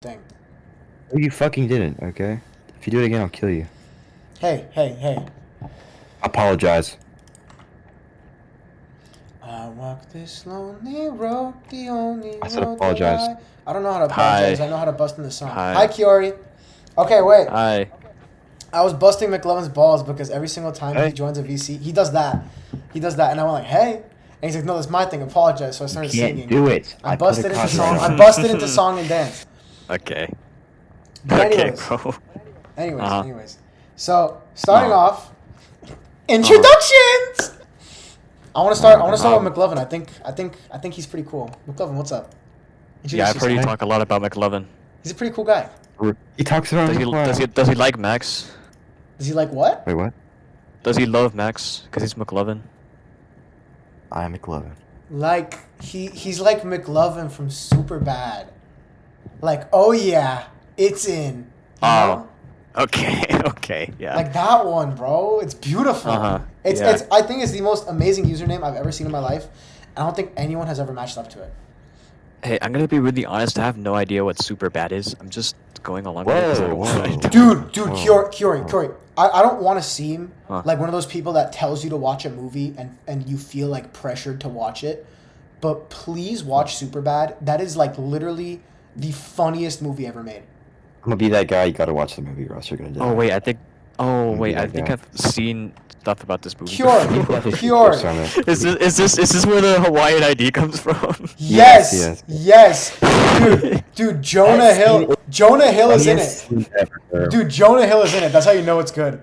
thing. You fucking didn't, okay? If you do it again, I'll kill you. Hey. Apologize. I walk this lonely road, the only I said road that apologize. I don't know how to Hi. apologize. I know how to bust in the song. Hi. Hi, Kiori. Okay, wait. Hi. I was busting McLovin's balls because every single time he Hey. joins a VC, he does that. And I went like, hey. And he's like, no, that's my thing. Apologize. So I started Can't singing. do it. I put a busted into copyright song. on I it. busted into song and dance. Okay. But Okay, anyways, bro. anyways. So starting Uh-huh. off, introductions. I want to start with McLovin. I think he's pretty cool. McLovin, what's up? Yeah, I've heard you yourself. talk a lot about McLovin. He's a pretty cool guy. He talks around Does the he class. does he like Max? Is he like what? Wait, what? Does he love Max? Cause he's McLovin. I am McLovin. Like he's like McLovin from Superbad. Like, oh yeah, it's in. You know? Okay. Okay. Yeah. Like that one, bro. It's beautiful. Uh-huh. It's Yeah. I think it's the most amazing username I've ever seen in my life. I don't think anyone has ever matched up to it. Hey, I'm gonna be really honest. I have no idea what super bad is. I'm just going along with it. 'Cause I don't Whoa, know. Dude, Whoa. Kiori. I don't want to seem Huh. like one of those people that tells you to watch a movie and you feel like pressured to watch it. But please watch Superbad. That is like literally the funniest movie ever made. I'm gonna be that guy. You gotta watch the movie, or else you're gonna die. Oh wait, I think. Oh Maybe wait, I that think guy. I've seen stuff about this movie. Kiori, before. That's a Kiori. huge summit. Is this where the Hawaiian ID comes from? Yes. Dude, Jonah I've seen Hill is in Funniest it. scene ever. Dude, Jonah Hill is in it. That's how you know it's good.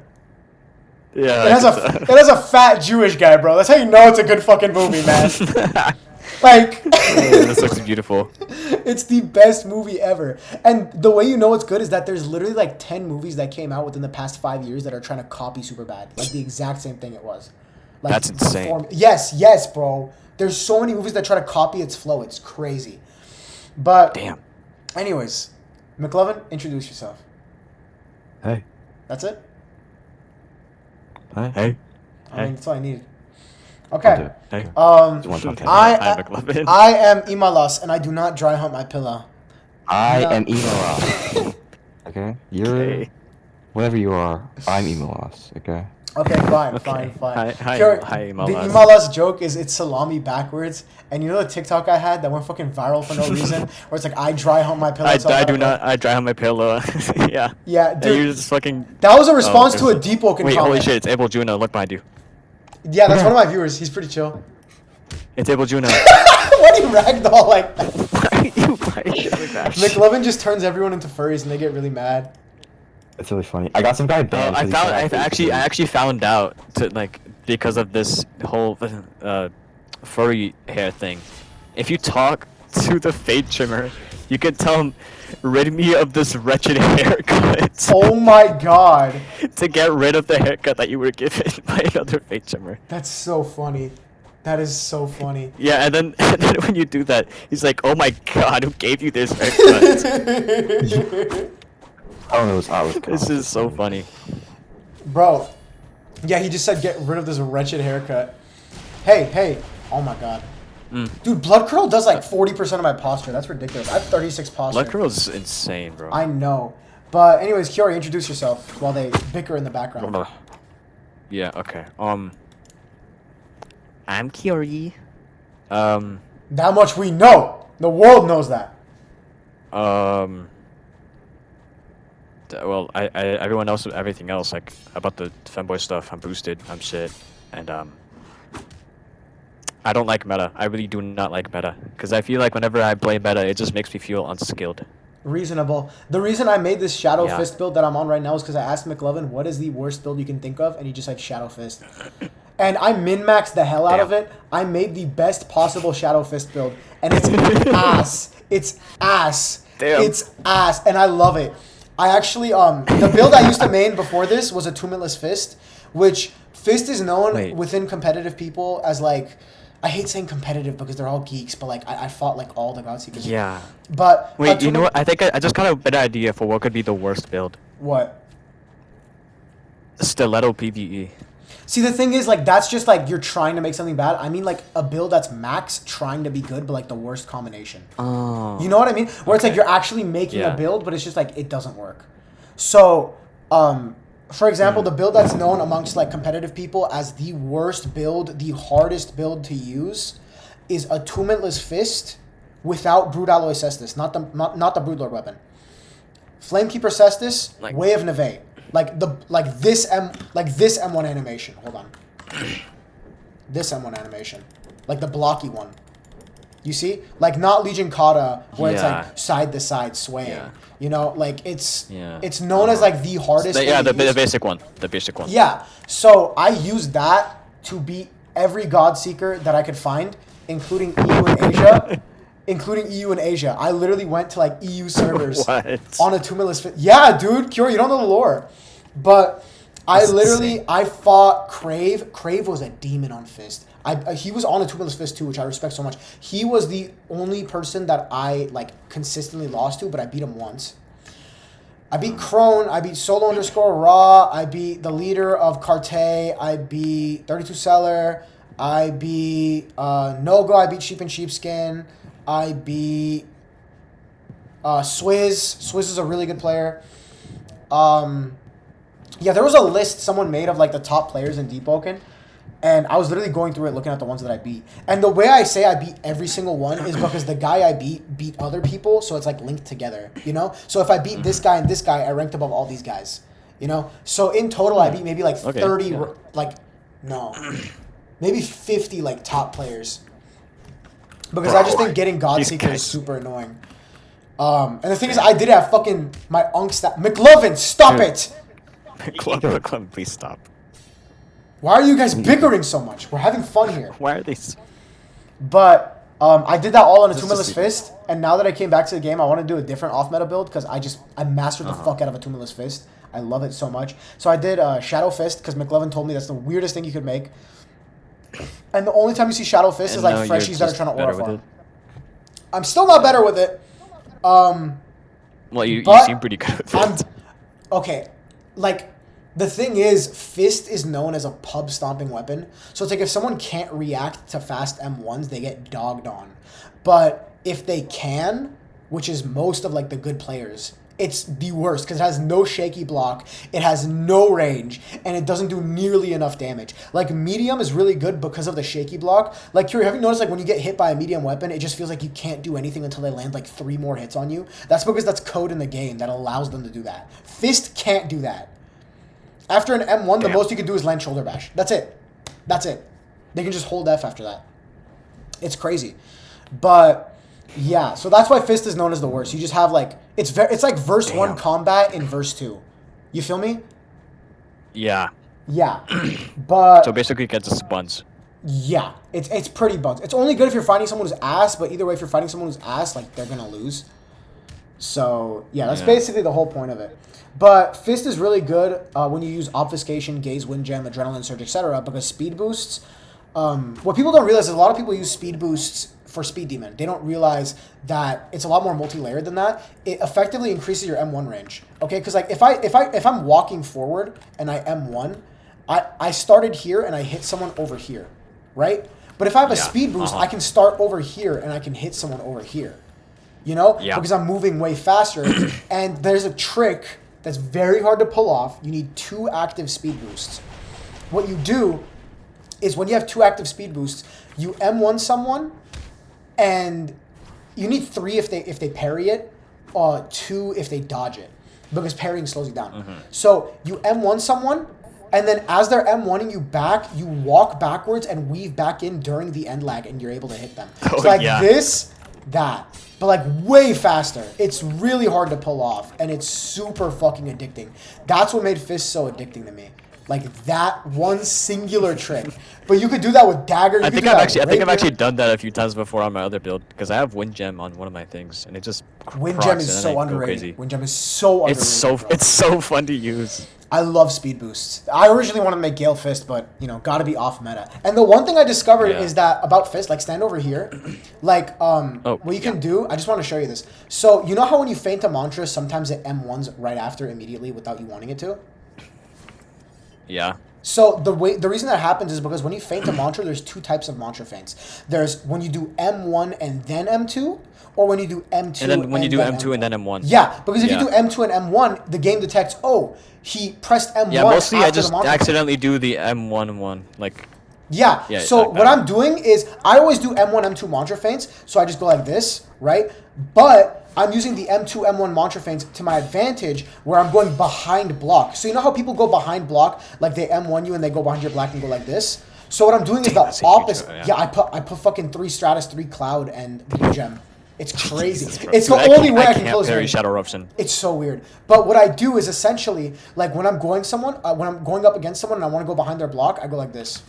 Yeah. It has a fat Jewish guy, bro. That's how you know it's a good fucking movie, man. Like, This looks beautiful. it's the best movie ever. And the way you know it's good is that there's literally like 10 movies that came out within the past 5 years that are trying to copy Superbad. Like the exact same thing it was. Like, That's insane. Yes, bro. There's so many movies that try to copy its flow. It's crazy. But Damn. anyways, McLovin, introduce yourself. Hey. That's it? Hey. I mean, that's all I needed. I'll do Okay. it. Hey. Just wanna talk to him. Hi, McLovin. I am Imalas, and I do not dry hump my pillow. I No. am Emo. Okay? You're Okay. whatever you are. I'm Emo. Okay? Okay, fine. Okay. Hi, Hi, The Imalas. Imalas joke is it's salami backwards, and you know the TikTok I had that went fucking viral for no reason, where it's like I dry hump my pillow. I so do not. I dry on my pillow. Yeah. Yeah, And dude. you're just fucking. That was a response to a there's deep woken Wait, comment. holy shit! It's Abel Juno. Look behind you. Yeah, that's one of my viewers. He's pretty chill. It's Abel Juno. Why do you ragdoll like that? Why are you like that? McLovin just turns everyone into furries, and they get really mad. It's really funny. I got some guy banned. 'cause he said I actually found out to like because of this whole furry hair thing. If you talk to the fade trimmer, you can tell him, rid me of this wretched haircut. Oh my god. To get rid of the haircut that you were given by another fade trimmer. That's so funny. That is so funny. Yeah, and then when you do that, he's like, "Oh my god, who gave you this haircut?" I don't know. I was This is so funny. Bro. Yeah, he just said get rid of this wretched haircut. Hey. Oh my god. Dude, blood curl does like 40% of my posture. That's ridiculous. I have 36 posture. Blood curl is insane, bro. I know. But anyways, Kiori, introduce yourself while they bicker in the background. Yeah. Okay. I'm Kiori. That much we know. The world knows that. Well, I everyone else, everything else, like about the femboy stuff. I'm boosted. I'm shit, and I don't like meta. I really do not like meta because I feel like whenever I play meta, it just makes me feel unskilled. Reasonable. The reason I made this Shadow Yeah. Fist build that I'm on right now is because I asked McLovin, what is the worst build you can think of? And he just said Shadow Fist. And I min-maxed the hell out of Damn. it. I made the best possible Shadow Fist build. And it's ass. It's ass. Damn. It's ass. And I love it. I actually, the build I used to main before this was a two-mintless Fist, which Fist is known Wait. within competitive people as like, I hate saying competitive because they're all geeks, but like I fought like all the Godseekers. Yeah. But Wait, you know what? I think I just got a better idea for what could be the worst build. What? Stiletto PvE. See, the thing is, like, that's just, like, you're trying to make something bad. I mean, like, a build that's max trying to be good, but, like, the worst combination. Oh. You know what I mean? Where it's, like, you're actually making a build, but it's just, like, it doesn't work. So, for example, the build that's known amongst, like, competitive people as the worst build, the hardest build to use, is Attunementless Fist without Brood Alloy Cestus, not the Broodlord weapon. Flamekeeper Cestus, Like, Way of Neve. This M1 animation. Hold on. This M1 animation. Like the blocky one. You see? Like not Legion Kata where it's like side to side swaying. Yeah. You know, like it's known as like the hardest. The basic one. The basic one. Yeah. So I used that to beat every God Seeker that I could find, including EU and Asia. I literally went to like EU servers on a Attunementless Fist. Yeah, dude, Kiori, you don't know the lore. But I fought Crave. Crave was a demon on Fist. He was on a Attunementless Fist too, which I respect so much. He was the only person that I like consistently lost to, but I beat him once. I beat Crone, I beat Solo_Raw, I beat the leader of Carte, I beat 32 Seller, I beat Nogo, I beat Sheep and Sheepskin, I beat Swizz. Swizz is a really good player. Yeah, there was a list someone made of like the top players in Deep Oaken, and I was literally going through it looking at the ones that I beat. And the way I say I beat every single one is because the guy I beat other people, so it's like linked together, you know? So if I beat this guy and this guy, I ranked above all these guys, you know? So in total, I beat maybe like 30, maybe 50 like top players. Because I just think getting Godseeker is super annoying. And the thing is, I did have fucking my Unk stat. McLovin, stop it! McLovin, please stop. Why are you guys bickering so much? We're having fun here. Why are they so... But I did that all on a Attunementless Fist, and now that I came back to the game, I want to do a different off-meta build, because I mastered the fuck out of Attunementless Fist. I love it so much. So I did Shadow Fist, because McLovin told me that's the weirdest thing you could make. And the only time you see Shadow Fist is like Freshies that are trying to aura farm. I'm still not better with it. Well, you seem pretty good with it. Okay, like, the thing is, Fist is known as a pub stomping weapon. So it's like if someone can't react to fast M1s, they get dogged on. But if they can, which is most of like the good players, it's the worst because it has no shaky block, it has no range, and it doesn't do nearly enough damage. Like, medium is really good because of the shaky block. Like, Kiori, have you noticed, like, when you get hit by a medium weapon, it just feels like you can't do anything until they land, like, 3 more hits on you? That's because that's code in the game that allows them to do that. Fist can't do that. After an M1, the most you can do is land shoulder bash. That's it. That's it. They can just hold F after that. It's crazy. But... yeah, so that's why Fist is known as the worst. You just have like it's like verse 1 combat in verse 2. You feel me? Yeah. Yeah. But so basically it gets a sponge. Yeah. It's pretty bugs. It's only good if you're fighting someone who's ass, but either way if you're fighting someone who's ass, like they're gonna lose. So yeah, that's basically the whole point of it. But Fist is really good when you use Obfuscation, Gaze, Wind Gem, Adrenaline Surge, etc. because speed boosts. What people don't realize is a lot of people use speed boosts for Speed Demon. They don't realize that it's a lot more multi-layered than that. It effectively increases your M1 range. Okay, because like if I'm walking forward and I M1, I started here and I hit someone over here, right? But if I have a speed boost, I can start over here and I can hit someone over here. You know? Yeah. Because I'm moving way faster. And there's a trick that's very hard to pull off. You need 2 active speed boosts. What you do is when you have 2 active speed boosts, you M1 someone, and you need 3 if they parry it, 2 if they dodge it, because parrying slows you down. So you M1 someone, and then as they're M1ing you back, you walk backwards and weave back in during the end lag, and you're able to hit them. So like that, but like way faster. It's really hard to pull off, and it's super fucking addicting. That's what made Fist so addicting to me. Like that one singular trick. But you could do that with Dagger. I think I've actually done that a few times before on my other build, because I have Wind Gem on one of my things, and it just Wind Gem is so underrated. Wind Gem is so underrated. It's so fun to use. I love speed boosts. I originally wanted to make Gale Fist, but you know, gotta be off meta. And the one thing I discovered is that about Fist, like stand over here, like what you can do. I just want to show you this. So you know how when you feint a mantra, sometimes it M1s right after immediately without you wanting it to. Yeah. So the reason that happens is because when you feint a mantra, there's two types of mantra feints. There's when you do M1 and then M2, or when you do M2 And then when you do M2 M1. and then M1. Yeah, because if you do M2 and M1, the game detects, oh, he pressed M1 Yeah, mostly after I just the mantra feint. accidentally do the M1 one. Like, Yeah. Yeah, So like what that. I'm doing is I always do M1, M2 mantra feints. So I just go like this, right? But I'm using the M2, M1 mantra feints to my advantage where I'm going behind block. So you know how people go behind block, like they M1 you and they go behind your black and go like this? So what I'm doing is the that's a huge opposite. one, Yeah, I put fucking 3 Stratus, 3 Cloud, and 3 Gem. It's crazy. Jesus, bro. It's Dude, the only way I can can't close parry range. Shadow Eruption. It's so weird. But what I do is essentially, like when I'm going up against someone and I want to go behind their block, I go like this.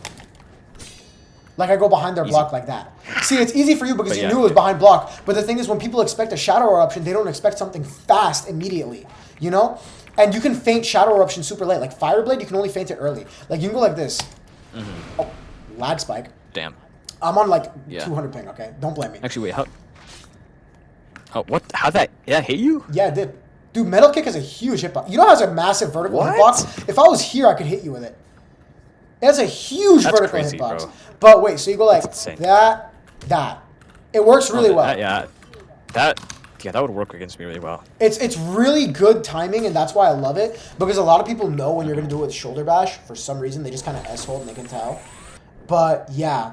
Like I go behind their block like that. See, it's easy for you because But you yeah, knew it was behind block. But the thing is, when people expect a Shadow Eruption, they don't expect something fast immediately. You know? And you can feint Shadow Eruption super late. Like Fire Blade, you can only feint it early. Like you can go like this. Mm-hmm. Oh, lag spike. Damn. I'm on like Yeah. 200 ping, okay? Don't blame me. Actually, wait. How? Oh, what? How'd that? Yeah, hit you? Yeah, it did. Dude, Metal Kick has a huge hitbox. You know how it has a massive vertical What? hitbox? If I was here, I could hit you with it. It has a huge That's vertical crazy, hitbox. bro. But wait, so you go like That's insane. that. It works really well. That would work against me really well. It's really good timing, and that's why I love it. Because a lot of people know when you're going to do it with shoulder bash. For some reason, they just kind of S-hold and they can tell. But, yeah.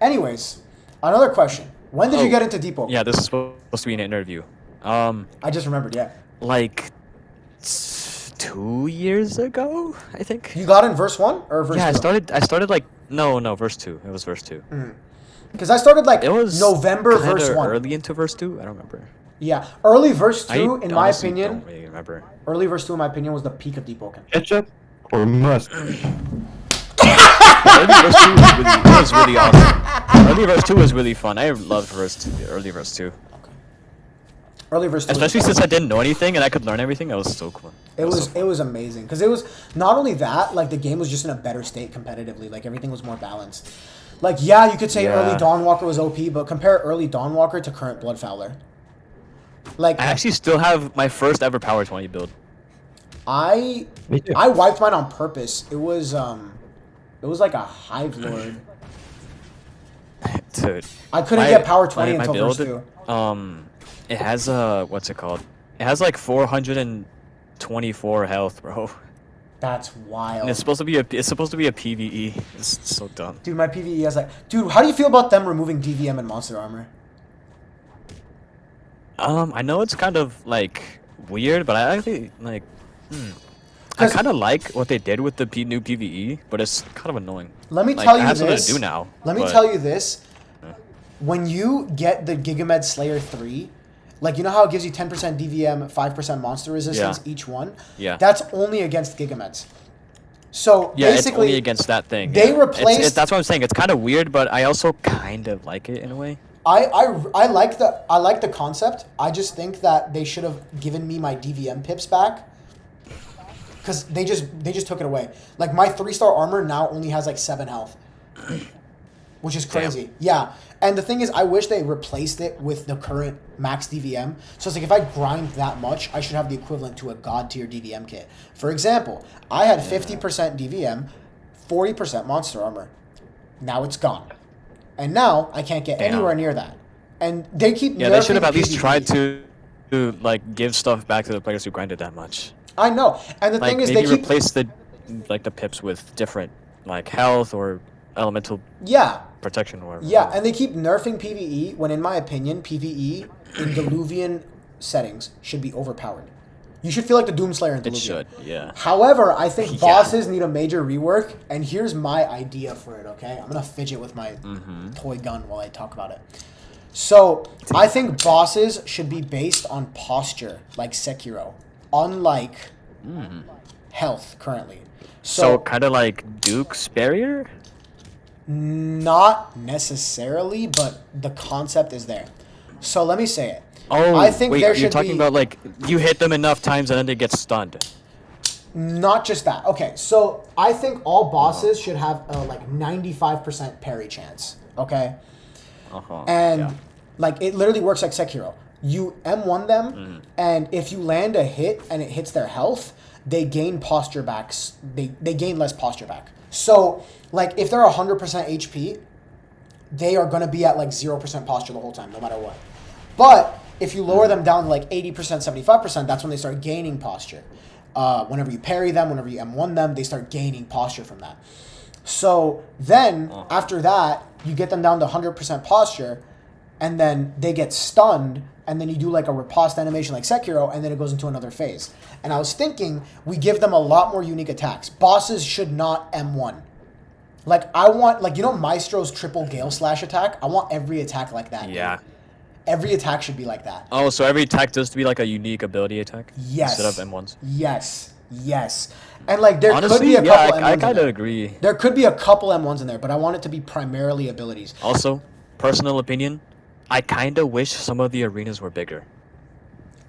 Anyways, another question. When did you get into Depot? Yeah, this is supposed to be an interview. I just remembered, yeah. Like 2 years ago, I think. You got in verse 1 or verse 2? Yeah, I started like no, verse 2. It was verse 2. Because I started like It was November kinda verse 1. early into verse 2. I don't remember. Yeah, early verse 2, I in my honestly opinion, don't really remember. early verse 2, in my opinion, was the peak of Deepoken. Ketchup or must? Early verse 2 was really awesome. Early verse 2 was really fun. I loved early verse 2. Early verse 2. Especially since I didn't know anything and I could learn everything. That was so cool. It was amazing because it was not only that, like the game was just in a better state competitively. Like everything was more balanced. Like yeah, you could say early Dawnwalker was OP, but compare early Dawnwalker to current Bloodfowler. Like I actually still have my first ever Power 20 build. I wiped mine on purpose. It was like a Hive Lord. Dude. I couldn't get Power 20 until verse 2. It has what's it called? It has like 424 health, bro. That's wild. And it's supposed to be a PvE. It's so dumb. Dude, my PvE has like... Dude, how do you feel about them removing DVM and Monster Armor? I know it's kind of like weird, but I actually like. I kind of like what they did with the new PvE, but it's kind of annoying. Let me Like, tell I you have something this. to do now. Let me but- tell you this. When you get the Gigamed Slayer 3, like you know how it gives you 10% DVM, 5% monster resistance each one? Yeah. That's only against Gigameds. So Yeah, basically, it's only against that thing. they yeah. replaced- That's what I'm saying. It's kind of weird, but I also kind of like it in a way. I like the concept. I just think that they should have given me my DVM pips back. Because they just took it away. Like my 3-star armor now only has like 7 health. Which is crazy. Damn. Yeah. And the thing is, I wish they replaced it with the current max DVM. So it's like if I grind that much, I should have the equivalent to a god tier DVM kit. For example, I had 50% DVM, 40% monster armor. Now it's gone. And now I can't get anywhere near that. And they keep Yeah, they should have nerfing at least PvE. tried to like give stuff back to the players who grinded that much. I know. And the Like thing is, maybe they keep... replace the pips with different like health or elemental Yeah. protection or whatever. Yeah, and they keep nerfing PvE when, in my opinion, PvE in Diluvian settings should be overpowered. You should feel like the Doomslayer in Diluvian. It should, yeah. However, I think Yeah. bosses need a major rework, and here's my idea for it, okay? I'm going to fidget with my toy gun while I talk about it. So, I think bosses should be based on posture, like Sekiro, unlike health currently. So kind of like Duke's barrier? Not necessarily, but the concept is there. So let me say it. Oh, I think wait, there you're should talking be about like you hit them enough times and then they get stunned. not just that. Okay, so I think all bosses should have a like 95% parry chance. Okay, and like it literally works like Sekiro. you M1 them, and if you land a hit and it hits their health, they gain posture back. They gain less posture back. So, like, if they're 100% HP, they are going to be at, like, 0% posture the whole time, no matter what. But if you lower them down to, like, 80%, 75%, that's when they start gaining posture. Whenever you parry them, whenever you M1 them, they start gaining posture from that. So then, after that, you get them down to 100% posture, and then they get stunned, and then you do like a riposte animation like Sekiro, and then it goes into another phase. And I was thinking, we give them a lot more unique attacks. Bosses should not M1. Like, I want, like, you know Maestro's triple Gale Slash attack? I want every attack like that. Yeah. Dude. Every attack should be like that. Oh, so every attack does to be like a unique ability attack? Yes. Instead of M1s? Yes. And, like, there Honestly, could be a couple M1s I kind of agree. There could be a couple M1s in there, but I want it to be primarily abilities. Also, personal opinion, I kind of wish some of the arenas were bigger.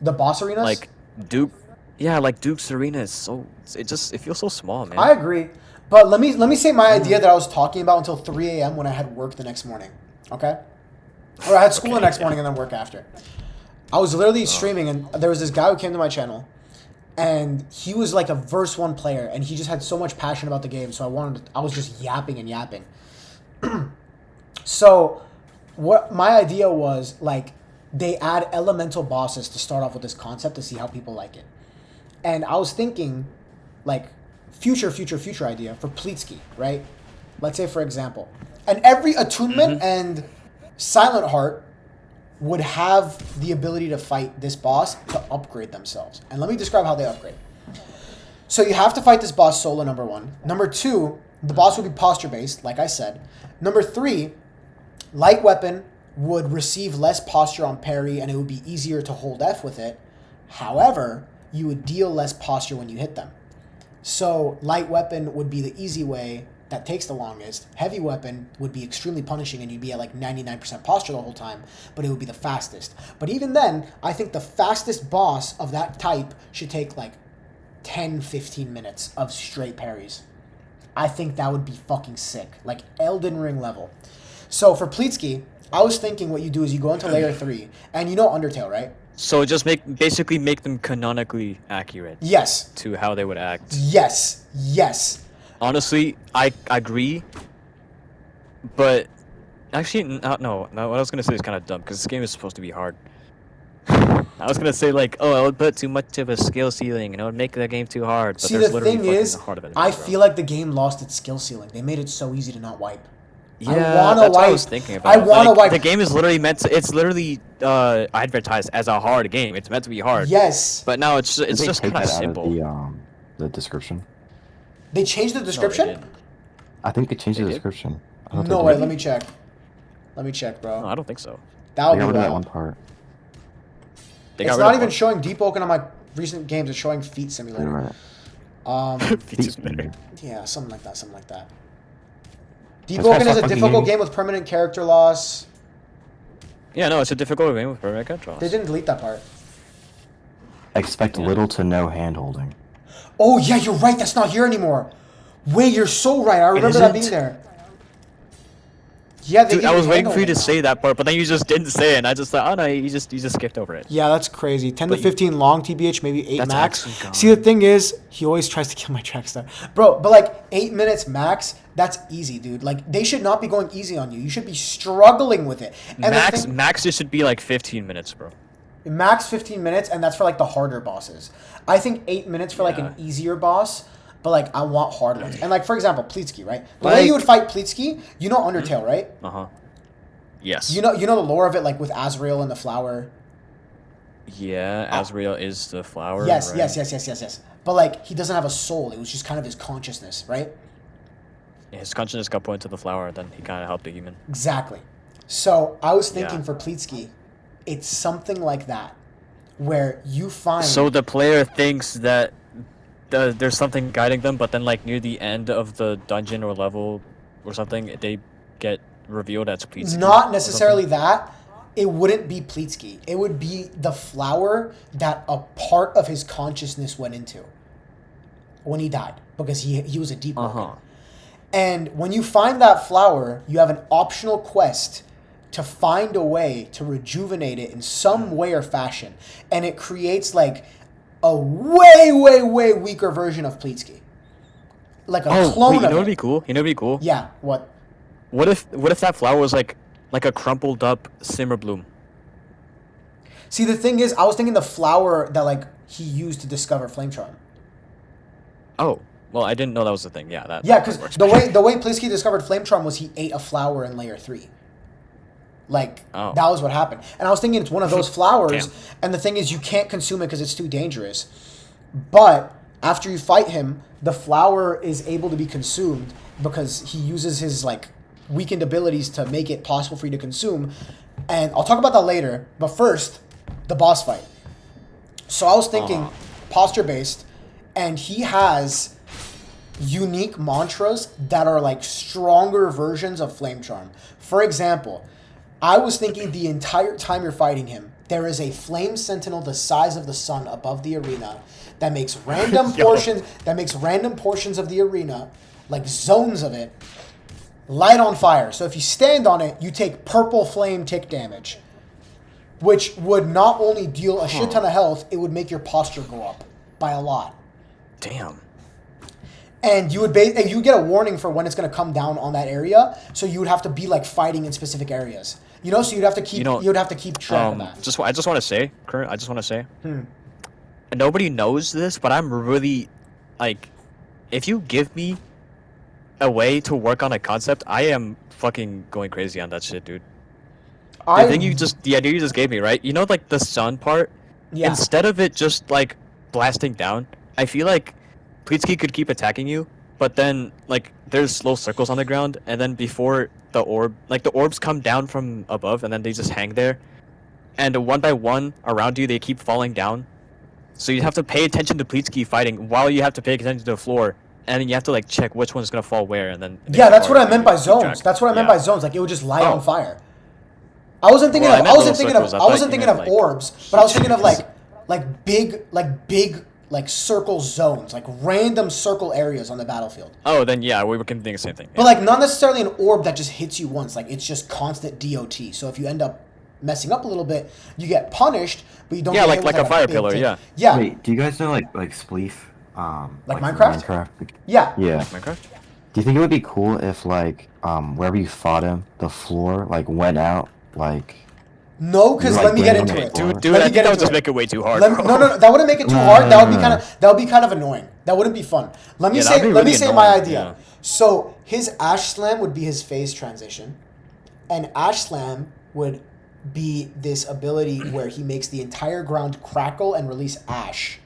The boss arenas? Like, like Duke's arena is so... It feels so small, man. I agree. But let me say my idea that I was talking about until 3 a.m. when I had work the next morning. Okay? Or I had school the next morning and then work after. I was literally streaming, and there was this guy who came to my channel, and he was like a verse 1 player, and he just had so much passion about the game, so I was just yapping and yapping. So what my idea was, like, they add elemental bosses to start off with this concept to see how people like it. And I was thinking, like, future idea for Pleatsky, right? Let's say, for example, and every attunement and Silent Heart would have the ability to fight this boss to upgrade themselves. And let me describe how they upgrade. So you have to fight this boss solo, number 1. Number 2, the boss would be posture-based, like I said. Number 3, light weapon would receive less posture on parry, and it would be easier to hold F with it. However, you would deal less posture when you hit them. So light weapon would be the easy way that takes the longest. Heavy weapon would be extremely punishing, and you'd be at like 99% posture the whole time, but it would be the fastest. But even then, I think the fastest boss of that type should take like 10-15 minutes of straight parries. I think that would be fucking sick. Like Elden Ring level. So for Pleatsky, I was thinking what you do is you go into layer 3, and you know Undertale, right? So just basically make them canonically accurate. Yes. To how they would act. Yes. Honestly, I agree, but actually, no. What I was gonna say is kind of dumb because this game is supposed to be hard. I was gonna say like, oh, I would put too much of a skill ceiling and it would make the game too hard. But see, there's the literally thing is, heart of it, I feel like the game lost its skill ceiling. They made it so easy to not wipe. Yeah, that's what I was thinking about. I want to wipe. The game is literally it's literally advertised as a hard game. It's meant to be hard. Yes. But now it's just kind of simple. The description. They changed the description? No, I think they changed the description. No way, let me check. Let me check, bro. No, I don't think so. That would be that one part. It's not even showing Deep Oaken on my recent games. It's showing Feet Simulator. Feet Simulator. Yeah, something like that. Deep Oaken is a difficult game with permanent character loss. Yeah, no, it's a difficult game with permanent character loss. They didn't delete that part. Expect little to no hand-holding. Oh, yeah, you're right. That's not here anymore. Wait, you're so right. I remember that being there. Yeah, Dude, I was waiting for you to say that part, but then you just didn't say it, and I just thought, oh no, you just skipped over it. Yeah, that's crazy. 10 to 15 long TBH, maybe 8 max. Gone. See, the thing is, he always tries to kill my track star. Bro, but like 8 minutes max, that's easy, dude. Like, they should not be going easy on you. You should be struggling with it. And max, it should be like 15 minutes, bro. Max 15 minutes, and that's for like the harder bosses. I think 8 minutes for like an easier boss, but like I want hard ones. And like, for example, Pleatsky, right? The way you would fight Pleatsky, you know Undertale, right? Uh-huh. Yes. You know the lore of it, like with Azrael and the flower. Yeah, Azrael is the flower. Yes, right? yes. But like, he doesn't have a soul. It was just kind of his consciousness, right? Yeah, his consciousness got put into the flower, then he kind of helped the human. Exactly. So I was thinking for Pleatsky, it's something like that, where you find. So the player thinks that there's something guiding them, but then like near the end of the dungeon or level or something, they get revealed as Pleatsky. Not necessarily that. It wouldn't be Pleatsky. It would be the flower that a part of his consciousness went into when he died, because he was a deep Oaken. And when you find that flower, you have an optional quest to find a way to rejuvenate it in some way or fashion, and it creates like a way, way, way weaker version of Pleatsky. Like a clone wait, you of know what'd it. be cool? You know what'd be cool? Yeah, what? What if that flower was like a crumpled up simmer bloom? See, the thing is, I was thinking the flower that like he used to discover Flame Charm. Oh, well, I didn't know that was the thing. Yeah, that. Yeah, that because works. the way Pleatsky discovered Flame Charm was he ate a flower in layer 3. Like, Oh. that was what happened. And I was thinking it's one of those flowers, Damn. and the thing is you can't consume it because it's too dangerous. But after you fight him, the flower is able to be consumed because he uses his, like, weakened abilities to make it possible for you to consume. And I'll talk about that later, but first, the boss fight. So I was thinking posture-based, and he has unique mantras that are like stronger versions of Flame Charm. For example, I was thinking the entire time you're fighting him, there is a flame sentinel the size of the sun above the arena that makes random portions of the arena, like zones of it, light on fire. So if you stand on it, you take purple flame tick damage, which would not only deal a shit ton of health, it would make your posture go up by a lot. Damn. And you would you get a warning for when it's going to come down on that area, so you would have to be like fighting in specific areas. You know, so you'd have to keep track of that. I just want to say, nobody knows this, but I'm really, like, if you give me a way to work on a concept, I am fucking going crazy on that shit, dude. The idea you just gave me, right? You know, like the sun part. Yeah. Instead of it just like blasting down, I feel like Pleatsky could keep attacking you, but then like there's slow circles on the ground, and then before the orbs come down from above, and then they just hang there, and one by one around you they keep falling down. So you have to pay attention to Pleatsky fighting while you have to pay attention to the floor, and then you have to like check which one's gonna fall where, and then Yeah, that's what I meant by zones. That's what I meant by zones. Like it would just light on fire. I wasn't thinking of orbs, but I was thinking of like big circle zones, like random circle areas on the battlefield. Oh, then yeah, we can think the same thing. But like not necessarily an orb that just hits you once. Like it's just constant DOT. So if you end up messing up a little bit, you get punished, but you don't. Yeah, get hit like with, a fire big pillar. thing. Yeah. Yeah. Wait, do you guys know like Spleef? Like from Minecraft? Yeah. Yeah. Like Minecraft. Do you think it would be cool if like wherever you fought him, the floor like went out like? No, because Like let me get random into it. floor? Dude, I think that would just make it way too hard. No, that wouldn't make it too hard. That would be kind of annoying. That wouldn't be fun. Let me say my annoying, idea. yeah. So his Ash Slam would be his phase transition, and Ash Slam would be this ability where he makes the entire ground crackle and release ash,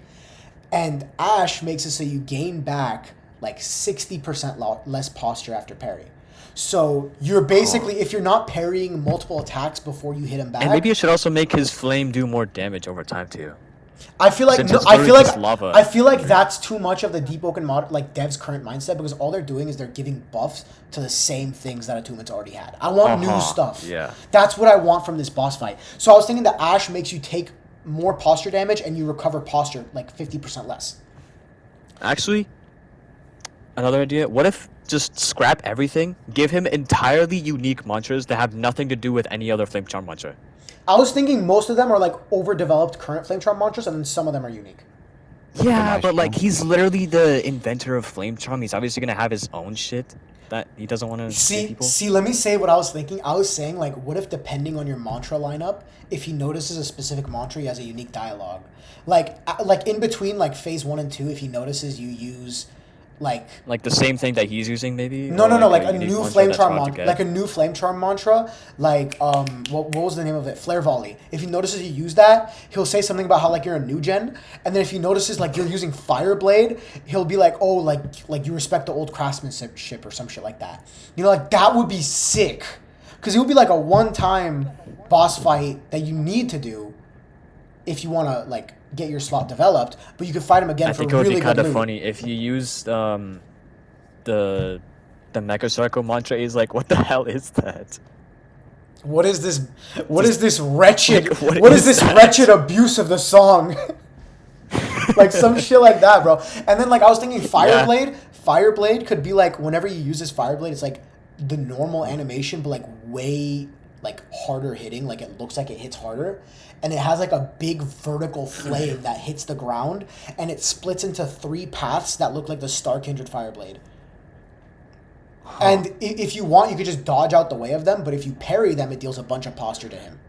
and ash makes it so you gain back like 60% less posture after parry. So you're basically, if you're not parrying multiple attacks before you hit him back, And maybe it should also make his flame do more damage over time too. I feel like Since it's literally just lava. I feel like that's too much of the Deep Oaken mod, like dev's current mindset, because all they're doing is they're giving buffs to the same things that Attunement's already had. I want new stuff. Yeah. That's what I want from this boss fight. So I was thinking that Ash makes you take more posture damage and you recover posture like 50% less. Actually, another idea. What if just scrap everything, give him entirely unique mantras that have nothing to do with any other Flame Charm mantra? I was thinking most of them are like overdeveloped current Flame Charm mantras, and then some of them are unique. Yeah, but like he's literally the inventor of Flame Charm. He's obviously gonna have his own shit that he doesn't want to see people. See, let me say what I was thinking. I was saying like, what if depending on your mantra lineup, if he notices a specific mantra, he has a unique dialogue. Like in between like phase 1 and 2, if he notices you use like the same thing that he's using, maybe. No, like a unique new mantra flame that's charm hard to mantra, get. like a new flame charm mantra, like what was the name of it? Flare volley. If he notices you use that, he'll say something about how like you're a new gen, and then if he notices like you're using fire blade, he'll be like, oh, like you respect the old craftsmanship or some shit like that. You know, like that would be sick, because it would be like a one-time boss fight that you need to do if you want to like get your slot developed, but you could fight him again for really good loot. I think it would be kind of funny if you used the Mecha Circle mantra. Is like, what the hell is that? What is this? What is this wretched? Like, what is this wretched abuse of the song? Like some shit like that, bro. And then like I was thinking, Fireblade. Fireblade could be like whenever you use this Fireblade, it's like the normal animation, but like way like harder hitting, like it looks like it hits harder, and it has like a big vertical flame that hits the ground, and it splits into 3 paths that look like the Star Kindred Fireblade. And if you want, you could just dodge out the way of them, but if you parry them, it deals a bunch of posture to him.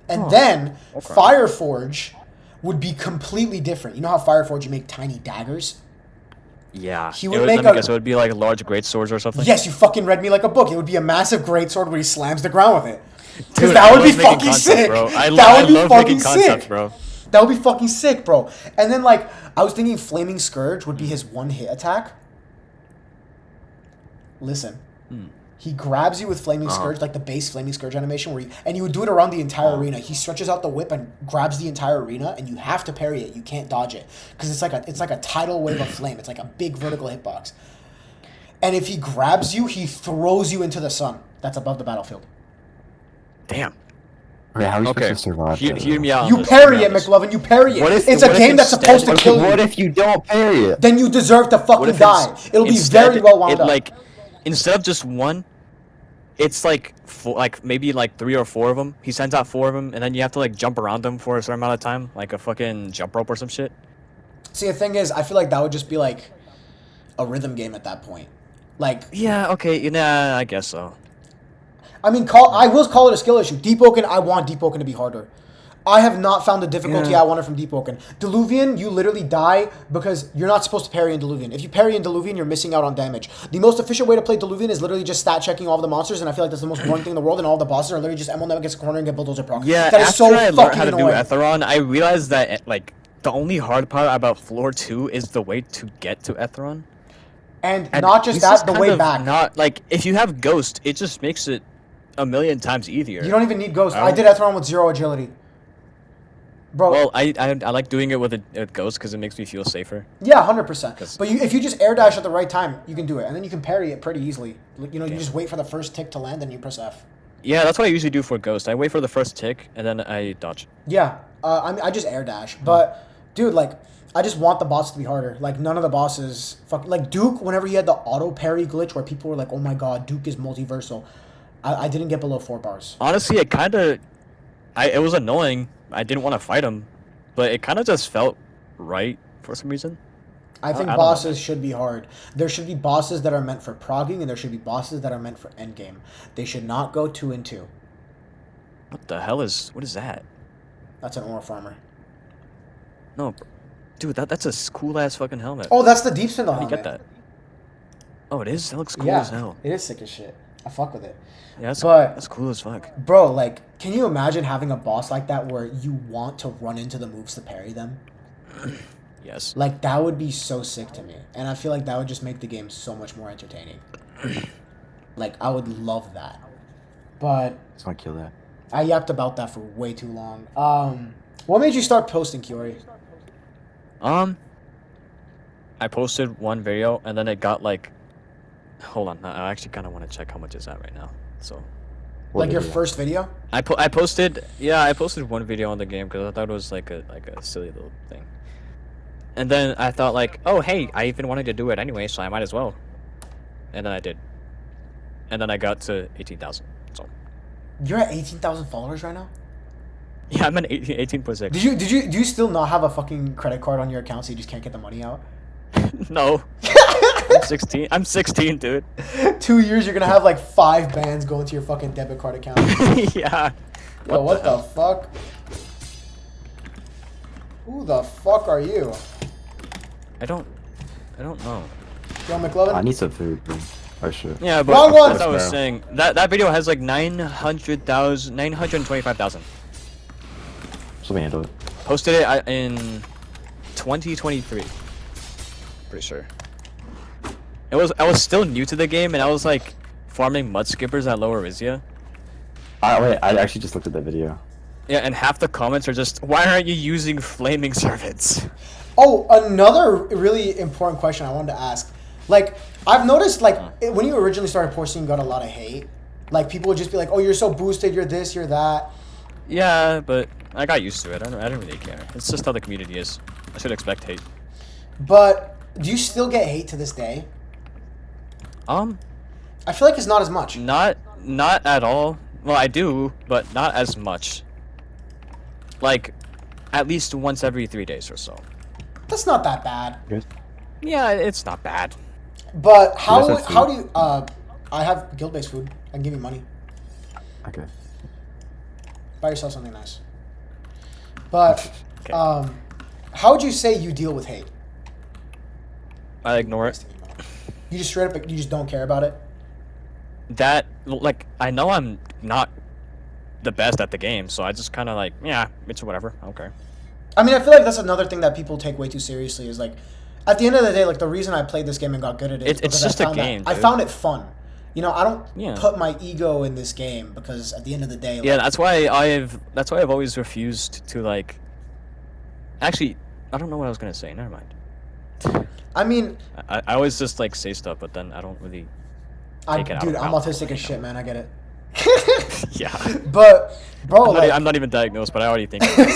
And then Fireforge would be completely different. You know how Fireforge, you make tiny daggers? Yeah. He would make it would be like large great swords or something. Yes, you fucking read me like a book. It would be a massive greatsword where he slams the ground with it. Because Dude, that I would be love making fucking concepts, sick. bro. I That would be love fucking making concepts, sick, bro. That would be fucking sick, bro. And then like I was thinking, Flaming Scourge would be his one hit attack. Listen, he grabs you with Flaming Scourge, like the base Flaming Scourge animation, and you would do it around the entire arena. He stretches out the whip and grabs the entire arena, and you have to parry it. You can't dodge it because it's like a tidal wave of flame. It's like a big vertical hitbox. And if he grabs you, he throws you into the sun that's above the battlefield. Damn. Okay, how are we supposed to survive? Hear me out. You parry it, McLovin. You parry it. It's a game that's supposed to kill you. What if you don't parry it? Then you deserve to fucking die. It'll be very well wound up. Like, instead of just one, it's like maybe like 3 or 4 of them. He sends out 4 of them, and then you have to like jump around them for a certain amount of time, like a fucking jump rope or some shit. See, the thing is, I feel like that would just be like a rhythm game at that point. Like, yeah, okay, nah, I guess so. I mean, I will call it a skill issue. Deep Oaken, I want Deep Oaken to be harder. I have not found the difficulty I wanted from Deep Oaken. Diluvian, you literally die because you're not supposed to parry in Diluvian. If you parry in Diluvian, you're missing out on damage. The most efficient way to play Diluvian is literally just stat checking all of the monsters, and I feel like that's the most boring thing in the world, and all the bosses are literally just M1 them against a corner and get Bulldozer proc. Yeah, that is after so I learned fucking how to annoying. do Etheron, I realized that like the only hard part about floor 2 is the way to get to Etheron. And not just that, the way back. Not like if you have Ghost, it just makes it a million times easier. You don't even need Ghost. I did Etheron with 0 agility. Bro. Well, I like doing it with a Ghost because it makes me feel safer. Yeah, 100%. But if you just air dash at the right time, you can do it. And then you can parry it pretty easily. You know, you just wait for the first tick to land, and you press F. Yeah, that's what I usually do for Ghost. I wait for the first tick, and then I dodge. Yeah, I mean, I just air dash. But, dude, like, I just want the boss to be harder. Like, none of the bosses... Like, Duke, whenever he had the auto parry glitch where people were like, oh my god, Duke is multiversal. I didn't get below 4 bars. Honestly, it kind of... It was annoying. I didn't want to fight him. But it kind of just felt right for some reason. I think bosses should be hard. There should be bosses that are meant for progging, and there should be bosses that are meant for endgame. They should not go 2 and 2. What the hell is... What is that? That's an ore farmer. No, dude, that's a cool-ass fucking helmet. Oh, that's the Deep Spindle How do you helmet. get that? Oh, it is? That looks cool as hell. It is sick as shit. I fuck with it. Yeah, that's cool as fuck. Bro, like, can you imagine having a boss like that where you want to run into the moves to parry them? Yes. Like, that would be so sick to me. And I feel like that would just make the game so much more entertaining. Like, I would love that. But... Let's not kill that. I yapped about that for way too long. What made you start posting, Kiori? I posted one video, and then it got, like... Hold on, I actually kind of want to check how much it's at right now. So... Like your first video? I posted one video on the game because I thought it was like a silly little thing. And then I thought like, oh hey, I even wanted to do it anyway, so I might as well. And then I did. And then I got to 18,000. So. You're at 18,000 followers right now? Yeah, I'm at 18.6. Do you still not have a fucking credit card on your account so you just can't get the money out? No. I'm 16, dude. 2 years, you're gonna have like 5 bands going to your fucking debit card account. Yeah. Yo, what the fuck? Who the fuck are you? I don't know. Yo, McLovin? I need some food, bro. Oh shit. Yeah, but Wrong one! as I was saying, that video has like 925,000. So we handle it. Posted it in 2023. Pretty sure. I was still new to the game, and I was like farming mud skippers at Lower Rizia. Wait, I actually just looked at that video. Yeah, and half the comments are just, why aren't you using flaming servants? Oh, another really important question I wanted to ask. Like, I've noticed, like, when you originally started posting, you got a lot of hate. Like, people would just be like, oh, you're so boosted, you're this, you're that. Yeah, but I got used to it. I don't really care. It's just how the community is. I should expect hate. But do you still get hate to this day? I feel like it's not as much. Not Not at all. Well, I do, but not as much. Like, at least once every 3 days or so. That's not that bad. Good. Yeah, it's not bad. But guys have how food? do you I have guild-based food. I can give you money. Okay. Buy yourself something nice. But Okay. how would you say you deal with hate? I ignore it. You just straight up you just don't care about it? That, like, I know I'm not the best at the game, so I just kind of like, yeah, it's whatever. Okay. I mean, I feel like that's another thing that people take way too seriously is like, at the end of the day, like the reason I played this game and got good at it, is It's because just I a found game, I dude. found it fun. You know, I don't Yeah. put my ego in this game because at the end of the day, like, Yeah, that's why I've always refused to, like. Actually, I don't know what I was gonna say. Never mind. I mean, I always just like say stuff, but then I don't really. Take it out dude, of I'm mouth, autistic you as shit, know. man. I get it. Yeah. But bro, I'm not even diagnosed, but I already think I'm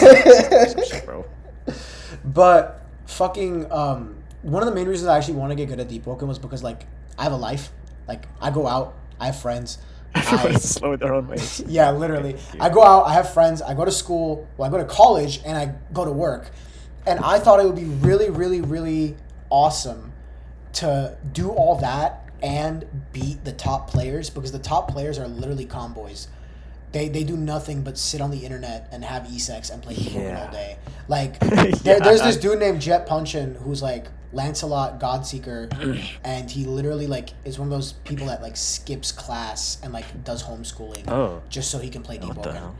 some shit, bro. But fucking one of the main reasons I actually want to get good at deep woken was because like I have a life. Like I go out, I have friends. Everyone's slow their own ways. Yeah, literally. I go out, I have friends, I go to school, well, I go to college, and I go to work. And I thought it would be really, really, really awesome to do all that and beat the top players because the top players are literally comboys. They do nothing but sit on the internet and have e-sex and play Deep Woken all day. Like, there's this dude named Jet Punchin who's like Lancelot Godseeker, and he literally like is one of those people that like skips class and like does homeschooling just so he can play Deep What the Woken. hell?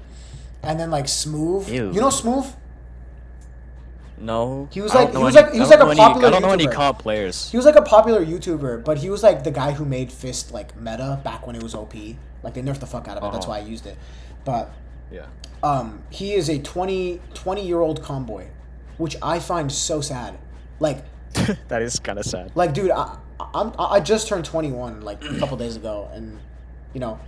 And then like Smooth, Ew. you know Smooth? No. He was I like don't he was know like any- he was I like don't a know any- popular I don't know any YouTuber. comp players. He was like a popular YouTuber, but he was like the guy who made Fist like meta back when it was OP. Like they nerfed the fuck out of it. That's why I used it. But Yeah. he is a 20-year-old comboy, which I find so sad. Like That is kind of sad. like dude, I just turned 21 like a couple days ago, and you know,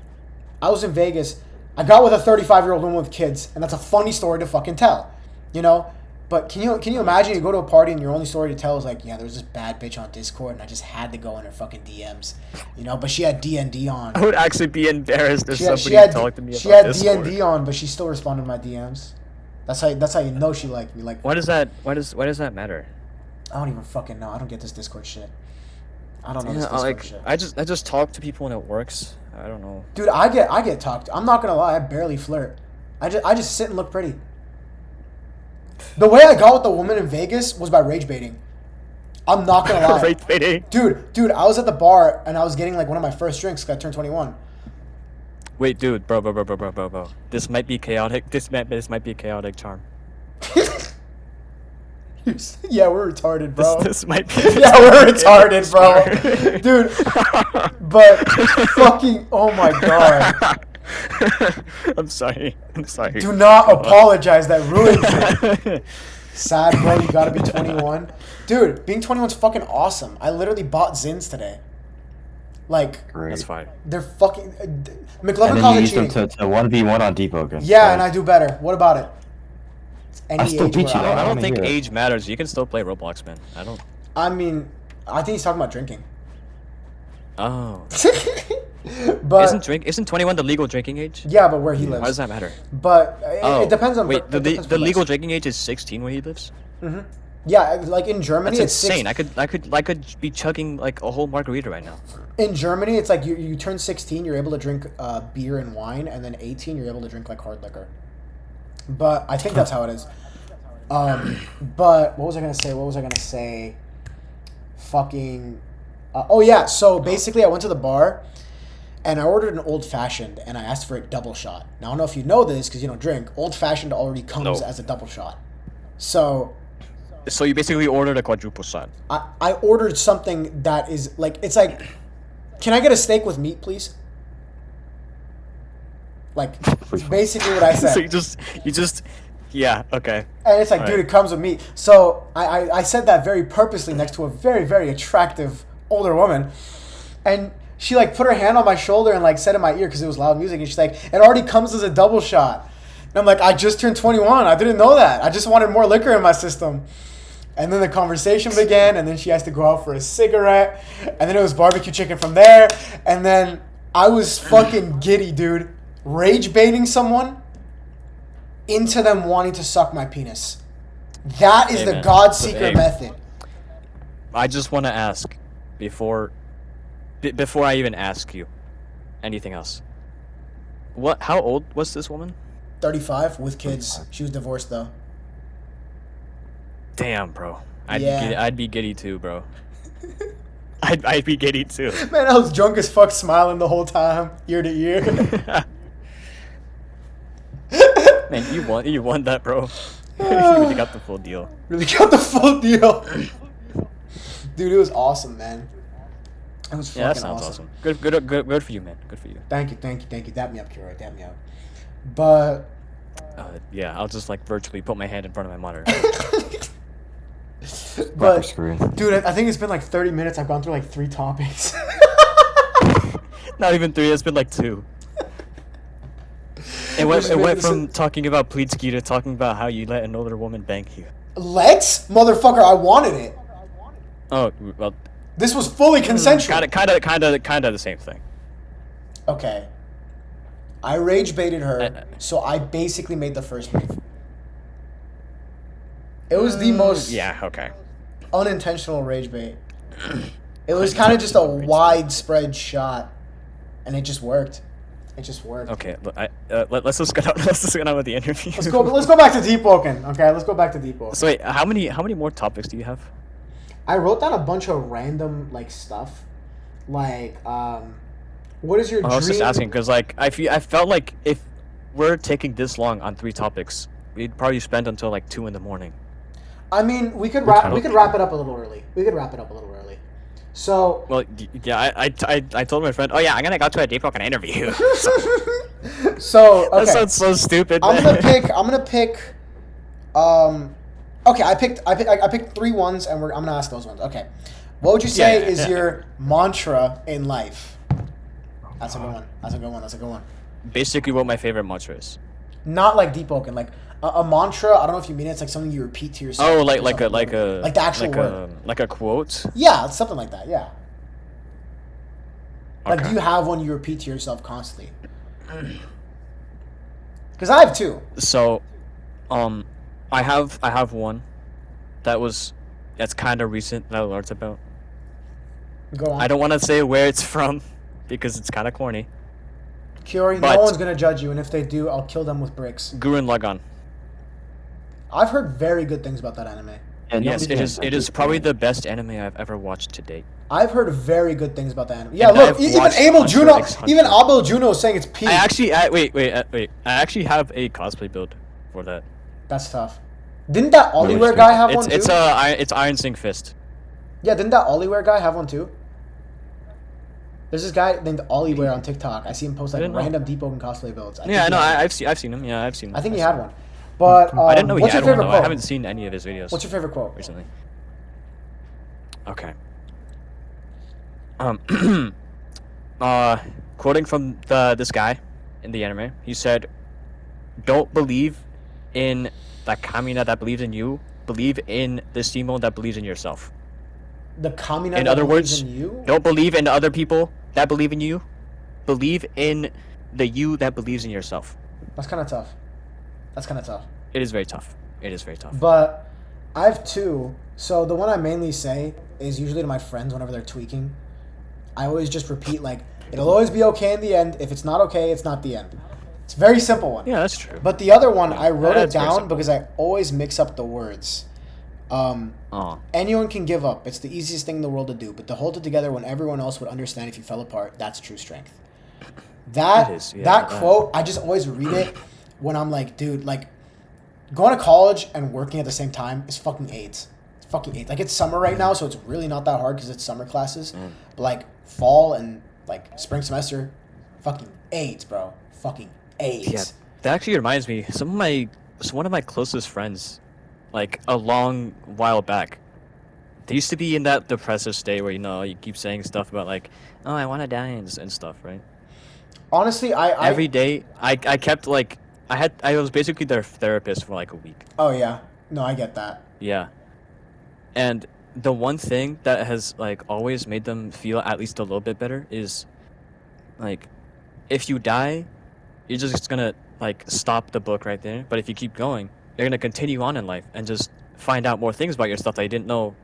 I was in Vegas. I got with a 35-year-old woman with kids, and that's a funny story to fucking tell, you know. But can you imagine you go to a party and your only story to tell is like, yeah, there was this bad bitch on Discord and I just had to go in her fucking DMs, you know. But she had D&D on. I would actually be embarrassed if She somebody talked to me she about had Discord. D&D on, but she still responded to my DMs. That's how you know she liked me. Like, Why does that? Why does that matter? I don't even fucking know. I don't get this Discord shit. I don't know this Yeah, Discord like shit. I just talk to people and it works. I don't know. Dude, I get talked to. I'm not gonna lie, I barely flirt. I just sit and look pretty. The way I got with the woman in Vegas was by rage baiting. I'm not gonna lie. Rage baiting. Dude, I was at the bar and I was getting like one of my first drinks because I turned 21. Wait, dude, bro. This might be chaotic. This might be a chaotic charm. Yeah, we're retarded, bro. This might be. Yeah, we're retarded, bro. Dude, but fucking, oh my god. I'm sorry. Do not apologize, that ruins it. Sad, bro, you gotta be 21. Dude, being 21's fucking awesome. I literally bought Zins today. Like, Great. That's fine. they're fucking... McLovin And then calls you it use them cheating. to 1v1 on Deep Woken. Yeah, and I do better. What about it? It's any I still age beat where you, I though. I am. don't wanna think hear it. age matters. You can still play Roblox, man. I don't. I mean, I think he's talking about drinking. Oh. But Isn't 21 the legal drinking age? yeah, but where he Why does lives. that matter? But Oh. it depends on. Wait, it the depends the where he legal lives. drinking age is 16 where he lives. Yeah, like in Germany, That's it's insane. I could be chugging like a whole margarita right now. In Germany, it's like you turn 16, you're able to drink beer and wine, and then 18, you're able to drink like hard liquor. But I think that's how it is. But what was I gonna say? Fucking. Oh yeah. So basically, I went to the bar, and I ordered an old fashioned, and I asked for a double shot. Now I don't know if you know this because you don't drink. Old fashioned already comes No. as a double shot. So So you basically ordered a quadruple shot. I ordered something that is like it's like, can I get a steak with meat, please? Like basically what I said. So you just, yeah, okay. And it's like, dude, Alright. it comes with meat. So I said that very purposely next to a very, very attractive older woman. And she like put her hand on my shoulder and like said in my ear because it was loud music. And she's like, it already comes as a double shot. And I'm like, I just turned 21. I didn't know that. I just wanted more liquor in my system. And then the conversation began. And then she has to go out for a cigarette. And then it was barbecue chicken from there. And then I was fucking giddy, dude. Rage baiting someone into them wanting to suck my penis. That is Hey, the man. God Seeker Hey. method. I just want to ask before I even ask you anything else. How old was this woman? 35 with kids. She was divorced though. Damn, bro. Yeah. I'd be giddy too, bro. I'd be giddy too. Man, I was drunk as fuck, smiling the whole time, ear to ear. Man, you won that, bro. You really got the full deal. Really got the full deal. Dude, it was awesome, man. It was fucking Yeah, that sounds awesome. Good for you, man. Good for you. Thank you. Dap me up, Kiori. Dap me up. But Yeah, I'll just like virtually put my hand in front of my monitor. Rapper screen. dude, I think it's been like 30 minutes. I've gone through like 3 topics. Not even 3. It's been like 2. It went from talking about Pleatsky to talking about how you let an older woman bang you. Let's, motherfucker, I wanted it. Oh well, This was fully consensual. kind of the same thing. Okay. I rage baited her, so I basically made the first move. It was the most Yeah. Okay. unintentional rage bait. It was kind of just a widespread shot, and it just worked. It just worked. Okay. Let's just get on with the interview. Let's go back to deep woken. Okay, let's go back to deep woken. So wait, how many more topics do you have? I wrote down a bunch of random like stuff, like what is your dream? I was just asking because like I felt like if we're taking this long on 3 topics, we'd probably spend until like 2 in the morning. I mean, we could wrap it up a little early. So Well, yeah, I told my friend, oh yeah, I'm gonna go to a deep woken interview. so okay. That sounds so stupid. I'm gonna pick. Okay, I picked 3 ones, and I'm gonna ask those ones. Okay, what would you say is your mantra in life? That's a good one. Basically, what my favorite mantra is. Not like deep woken, like a mantra. I don't know if you mean it's like something you repeat to yourself. Oh, like the actual word. like a quote. Yeah, it's something like that. Yeah. Like, Okay. do you have one you repeat to yourself constantly? Because I have 2. So, I have one that's kind of recent that I learned about. Go on. I don't want to say where it's from because it's kind of corny. Kiori, but- no one's gonna judge you, and if they do, I'll kill them with bricks. Gurren Lagann. I've heard very good things about that anime. And Yes, nobody's it is probably the best anime I've ever watched to date. I've heard very good things about the anime. Yeah, And look, I've even watched Abel Hunter Juno, x Hunter. even Abel Juno is saying it's peak. Wait. I actually have a cosplay build for that. That's tough. Didn't that Ollyware guy have one too? It's Iron Sink Fist. Yeah, didn't that Ollyware guy have one too? There's this guy named Ollyware on TikTok. I see him post like didn't know. random deep open cosplay builds. Yeah, no, I've seen him. Yeah, I've seen him. I think he had one. But I didn't know he what's had your one favorite though. quote? I haven't seen any of his videos. What's your favorite quote? Recently? Okay. Quoting from this guy in the anime, he said, "Don't believe in the Kamina that believes in you. Believe in the Simo that believes in yourself." The Kamina In that other believes words, in you? don't believe in the other people that believe in you. Believe in the you that believes in yourself. That's kind of tough. It is very tough. But I have 2. So the one I mainly say is usually to my friends whenever they're tweaking. I always just repeat like, it'll always be okay in the end. If it's not okay, it's not the end. It's a very simple one. Yeah, that's true. But the other one, I wrote it That's very down simple. because I always mix up the words. Anyone can give up. It's the easiest thing in the world to do. But to hold it together when everyone else would understand if you fell apart, that's true strength. That quote, I just always read it when I'm like, dude, like, going to college and working at the same time is fucking AIDS. It's fucking AIDS. Like, it's summer right now, so it's really not that hard because it's summer classes. But, like, fall and, like, spring semester, fucking AIDS, bro. Fucking AIDS. Yeah, that actually reminds me. One of my closest friends, like a long while back, they used to be in that depressive state where you keep saying stuff about like, oh, I want to die and stuff, right? Honestly, Every day, I kept like, I was basically their therapist for like a week. Oh, yeah. No, I get that. Yeah, and the one thing that has like always made them feel at least a little bit better is like, if you die, you're just gonna like stop the book right there. But if you keep going, you're gonna continue on in life and just find out more things about yourself that you didn't know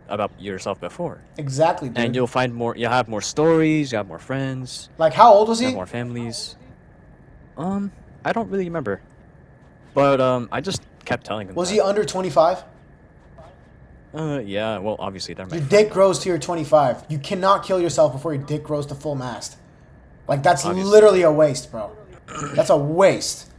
about yourself before. Exactly, And dude. you'll find more. You'll have more stories. You have more friends. Like, how old was You have he? more families. Um, I don't really remember, but I just kept telling him Was he that. under 25? Yeah. Well, obviously they're my Your friend dick now. grows to your 25. You cannot kill yourself before your dick grows to full mast. Like, that's Obviously. literally a waste, bro. That's a waste.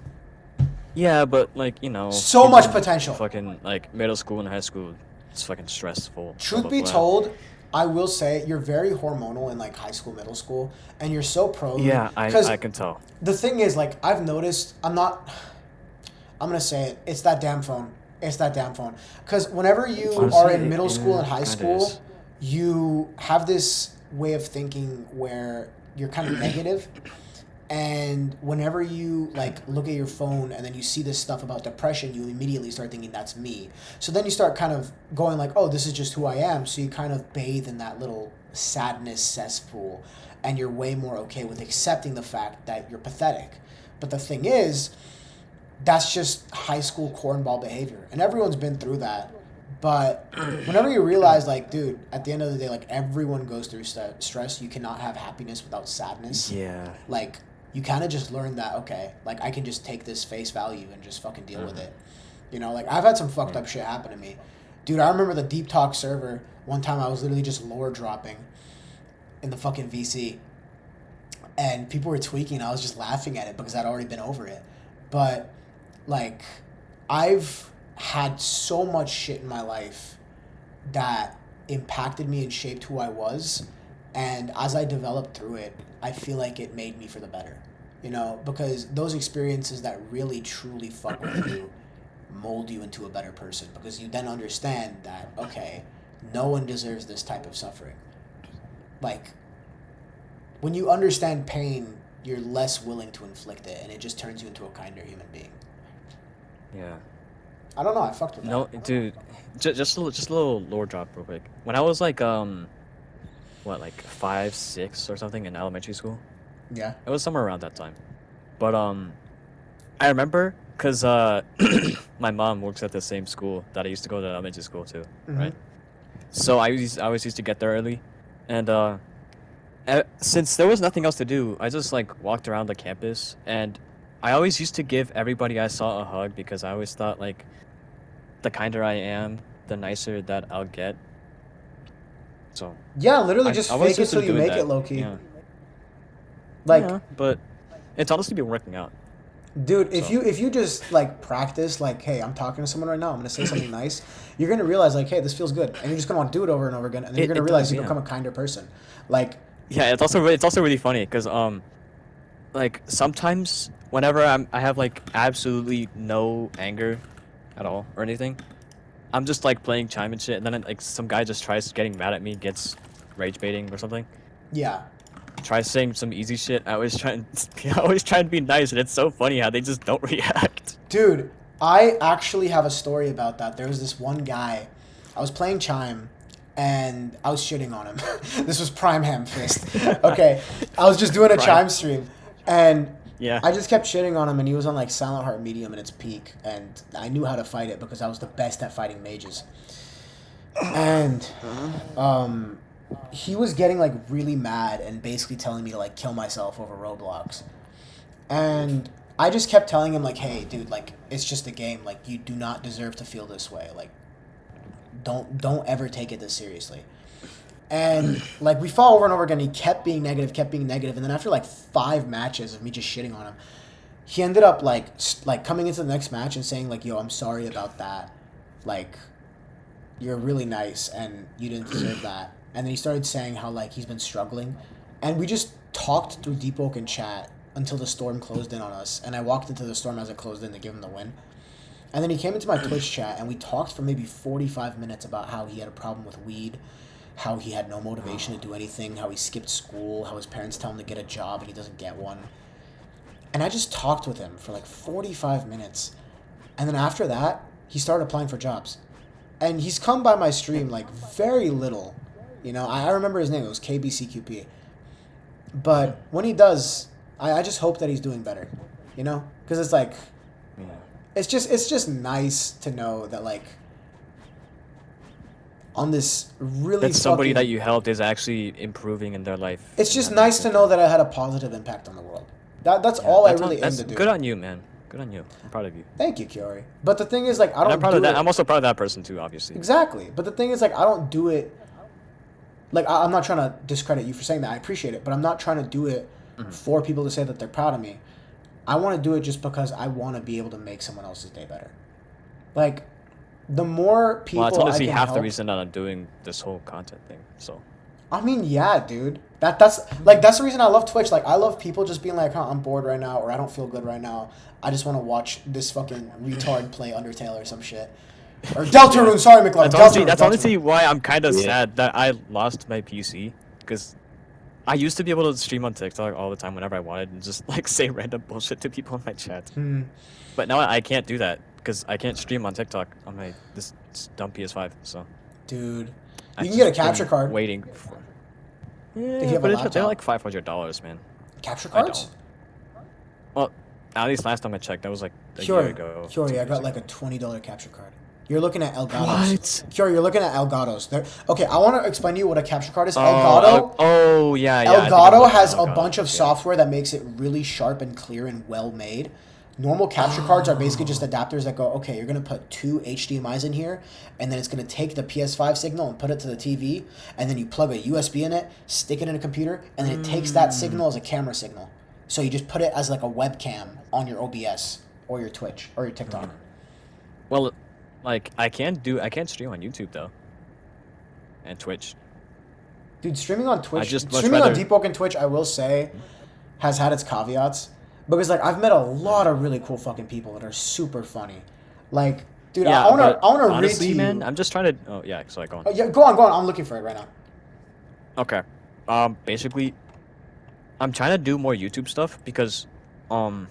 Yeah, but like So kids much in potential. fucking like middle school and high school, it's fucking stressful. Blah Truth blah be blah. told, I will say you're very hormonal in like high school, middle school, and you're so prone. Yeah, I Because I can tell. the thing is, like, I've noticed, I'm gonna say it. It's that damn phone. It's that damn phone. Because whenever you are Honestly, in middle school and high kinda school, is. you have this way of thinking where you're kind of negative, and whenever you like look at your phone and then you see this stuff about depression, you immediately start thinking that's me. So then you start kind of going like, oh, this is just who I am. So you kind of bathe in that little sadness cesspool, and you're way more okay with accepting the fact that you're pathetic. But the thing is, that's just high school cornball behavior, and everyone's been through that. But whenever you realize, like, dude, at the end of the day, like, everyone goes through stress. You cannot have happiness without sadness. Yeah. Like, you kind of just learn that, okay, like, I can just take this face value and just fucking deal with it. You know, like, I've had some fucked up shit happen to me. Dude, I remember the Deep Talk server. One time I was literally just lore dropping in the fucking VC, and people were tweaking. I was just laughing at it because I'd already been over it. But, like, I've had so much shit in my life that impacted me and shaped who I was. And as I developed through it, I feel like it made me for the better. You know, because those experiences that really truly fuck with you mold you into a better person, because you then understand that, okay, no one deserves this type of suffering. Like, when you understand pain, you're less willing to inflict it, and it just turns you into a kinder human being. Yeah. I don't know. I fucked with No, that. dude. Just a little lore drop real quick. When I was like what, like 5, 6 or something in elementary school. Yeah. It was somewhere around that time. But I remember because my mom works at the same school that I used to go to elementary school to, Mm-hmm. right? So I always used to get there early, and since there was nothing else to do, I just like walked around the campus, and I always used to give everybody I saw a hug because I always thought like the kinder I am, the nicer that I'll get. So Yeah, literally I just I was fake it just till you doing make it, that. low key. Yeah. Like, Yeah, but it's honestly been working out. dude, if So you just like practice, like, hey, I'm talking to someone right now, I'm gonna say something nice, you're gonna realize like, hey, this feels good, and you're just gonna want to do it over and over again, and then you're gonna it realize does, you yeah. become a kinder person. Like, Yeah, it's also really funny because like sometimes whenever I have like absolutely no anger at all or anything, I'm just like playing chime and shit, and then like some guy just tries getting mad at me, gets rage baiting or something, yeah, tries saying some easy shit. I always try and I always try and be nice, and it's so funny how they just don't react. dude, I actually have a story about that. There was this one guy, I was playing chime, and I was shitting on him. This was prime ham fist. Okay, I was just doing a Prime. chime stream, and Yeah. I just kept shitting on him, and he was on like Silent Heart Medium in its peak, and I knew how to fight it because I was the best at fighting mages. And um, he was getting like really mad and basically telling me to like kill myself over Roblox. And I just kept telling him like, hey, dude, like, it's just a game. Like, you do not deserve to feel this way. Like, don't ever take it this seriously. And like, we fought over and over again. He kept being negative, and then after like 5 matches of me just shitting on him, he ended up like coming into the next match and saying like, yo, I'm sorry about that. Like, you're really nice and you didn't deserve that. And then he started saying how like he's been struggling, and we just talked through Deep Oak and chat until the storm closed in on us. And I walked into the storm as it closed in to give him the win. And then he came into my Twitch chat, and we talked for maybe 45 minutes about how he had a problem with weed, how he had no motivation to do anything, how he skipped school, how his parents tell him to get a job and he doesn't get one. And I just talked with him for like 45 minutes. And then after that, he started applying for jobs. And he's come by my stream like very little. You know, I remember his name. It was KBCQP. But when he does, I just hope that he's doing better, you know? Because it's like, Yeah. it's just nice to know that like on this really That somebody fucking, that you helped is actually improving in their life. it's and just having a nice good to know time. that I had a positive impact on the world. That's Yeah, all I that's really aim that's to do. good on you, man. Good on you. I'm proud of you. Thank you, Kiori. But the thing is, like, I And don't I'm proud do of that. it I'm also proud of that person too, obviously. exactly. But the thing is, like, I don't do it. Like, I'm not trying to discredit you for saying that. I appreciate it, but I'm not trying to do it for people to say that they're proud of me. I want to do it just because I want to be able to make someone else's day better. Like, the more people Well, that's I honestly can half help, the reason that I'm doing this whole content thing. So. I mean, yeah, dude. That's the reason I love Twitch. Like, I love people just being like, "Huh, I'm bored right now," or "I don't feel good right now. I just want to watch this fucking retard play Undertale or some shit." Or Deltarune. Sorry, McLovin. That's honestly why I'm kind of Yeah. sad that I lost my PC, because I used to be able to stream on TikTok all the time whenever I wanted and just like say random bullshit to people in my chat. But now I can't do that because I can't stream on TikTok on this dumb PS5. So Dude, you I've can get a just been capture card. Waiting for. you Yeah, have a but they're laptop. like $500, man. Capture I cards? don't. Well, at least last time I checked, that was like a year ago. 2 Kiori, I years got ago. like a $20 capture card. You're looking at Elgato's. What? Kiori, you're looking at Elgato's. Okay, I want to explain to you what a capture card is. Elgato. Oh yeah, yeah. I think I'm Elgato looking has at a Elgato, bunch of yeah. software that makes it really sharp and clear and well made. Normal capture cards are basically just adapters that go, okay, you're going to put 2 HDMIs in here, and then it's going to take the PS5 signal and put it to the TV, and then you plug a USB in it, stick it in a computer, and then it takes that signal as a camera signal. So you just put it as like a webcam on your OBS or your Twitch or your TikTok. Well, like I can't stream on YouTube though. And Twitch. Dude, streaming on Twitch, just much streaming on rather- Deep Oak and Twitch, I will say, has had its caveats. Because, like, I've met a lot of really cool fucking people that are super funny. Like, dude, Yeah, I want but to read to honestly, you. man, I'm just trying to. Oh yeah, sorry, go on. Oh, yeah, go on. I'm looking for it right now. Okay. Basically, I'm trying to do more YouTube stuff because, I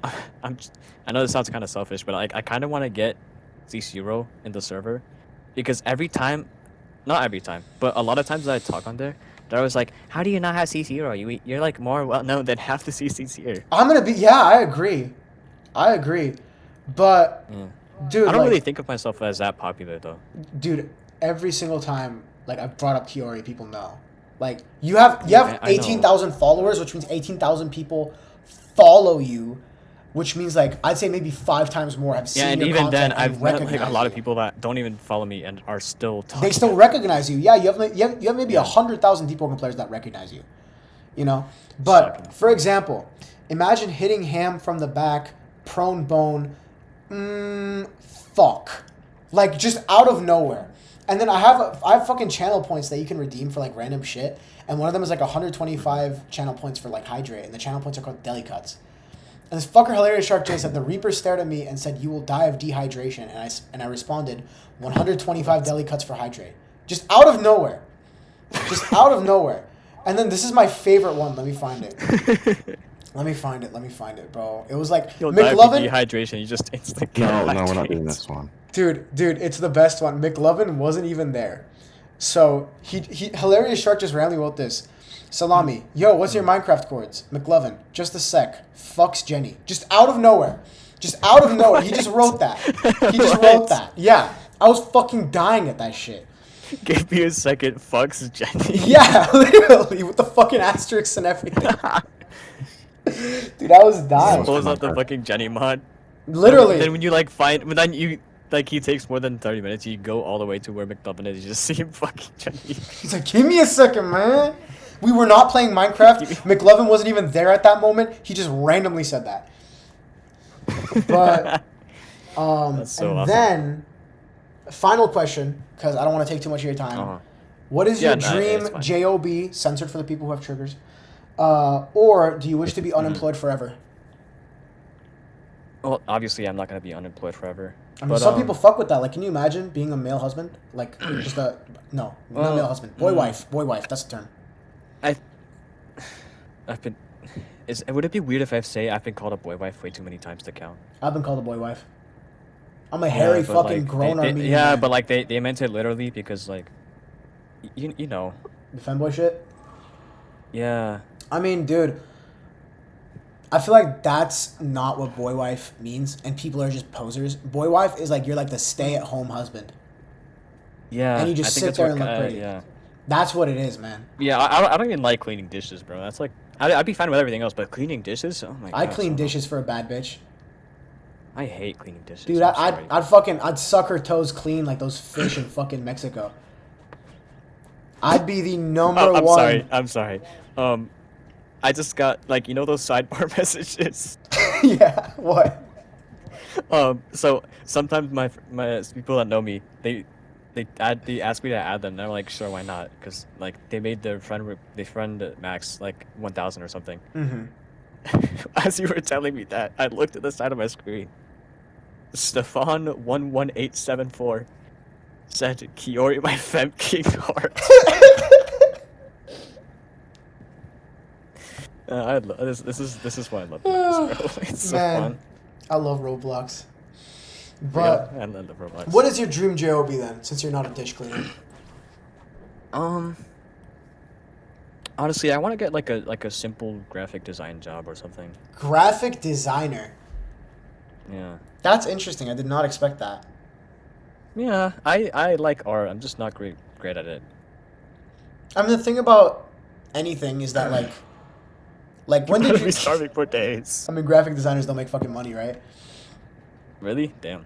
know this sounds kind of selfish, but I kind of want to get Z0 in the server, because not every time, but a lot of times that I talk on there, they're always like, "How do you not have C0? You're like more well known than half the CCs here." I agree. But, dude, I don't like, really think of myself as that popular though. dude, every single time, like, I've brought up Kiori, people know. Like, you have I know. 18,000 followers, which means 18,000 people follow you, which means, like, I'd say maybe 5 times more have seen Yeah, and your even then, content and I've met like recognize a lot of you. people that don't even follow me and are still talking. They still recognize you. Yeah, you have maybe 100,000 Deep Open players that recognize you. You know? But, Sucking. for example, imagine hitting Ham from the back, prone bone, fuck. Like, just out of nowhere. And then I have fucking channel points that you can redeem for, like, random shit. And one of them is, like, 125 channel points for, like, Hydrate. And the channel points are called Deli Cuts. And this fucker Hilarious Shark J said, the Reaper stared at me and said, "You will die of dehydration." And I responded, 125 Deli Cuts for Hydrate. Just out of nowhere. Just out of nowhere. And then this is my favorite one. Let me find it. Let me find it, bro. It was like, You'll die of McLovin. dehydration. You just instantly No, get we're not doing hydrated. this one. Dude, it's the best one. McLovin wasn't even there. So, he Hilarious Shark just randomly wrote this. Salami, yo, what's your Minecraft chords? McLovin, just a sec. Fucks Jenny. Just out of nowhere. Just out of nowhere. He just wrote that. He just wrote that. Yeah. I was fucking dying at that shit. Give me a second. Fucks Jenny. Yeah, literally, with the fucking asterisks and everything. Dude, I was dying. Pulls out the fucking Jenny mod. Literally. Then when you like find, when then you like he takes more than 30 minutes, you go all the way to where McDubbin is. You just see him fucking Jenny. He's like, give me a second, man. We were not playing Minecraft. McLovin wasn't even there at that moment. He just randomly said that. But, That's so and awesome. then, final question, because I don't want to take too much of your time. Uh-huh. What is Yeah, your no, dream it's fine. JOB, censored for the people who have triggers, or do you wish to be unemployed forever? Well, obviously, I'm not gonna be unemployed forever. I mean, but, some people fuck with that. Like, can you imagine being a male husband? Like, just a... No, not Well, male husband. Boy wife. Boy wife. That's the term. I've been. Would it be weird if I say I've been called a boy wife way too many times to count? I've been called a boy wife. I'm a hairy but, fucking like, grown they, Armenian yeah, man. but like they meant it literally because like, you know. The femboy shit? Yeah. I mean, dude, I feel like that's not what boy wife means, and people are just posers. Boy wife is like you're like the stay-at-home husband, Yeah, and you I just think sit that's there what. and look pretty. Yeah. That's what it is, man. Yeah, I don't even like cleaning dishes, bro. That's like I'd be fine with everything else, but cleaning dishes? Oh my I god. clean So dishes for a bad bitch. I hate cleaning dishes. Dude, I'm sorry. I'd suck her toes clean like those fish in fucking Mexico. I'd be the number I'm one. sorry. I'm sorry. I just got like those sidebar messages. Yeah, what? So sometimes my people that know me, they ask me to add them. And I'm like, sure, why not? Because like they made their friend max like 1,000 or something. Mm-hmm. As you were telling me that, I looked at the side of my screen. Stefan 11874 said, "Kiori, my fem king heart." I love this. Is why I love this, bro. It's so Man, fun. I love Roblox. But Yeah, I love Roblox. what is your dream job then, since you're not a dish cleaner? Honestly, I want to get like a simple graphic design job or something. Graphic designer. Yeah. That's interesting. I did not expect that. Yeah, I like art. I'm just not great at it. I mean, the thing about anything is that like when did I'll you? be starving for days. I mean, graphic designers don't make fucking money, right? Really? Damn.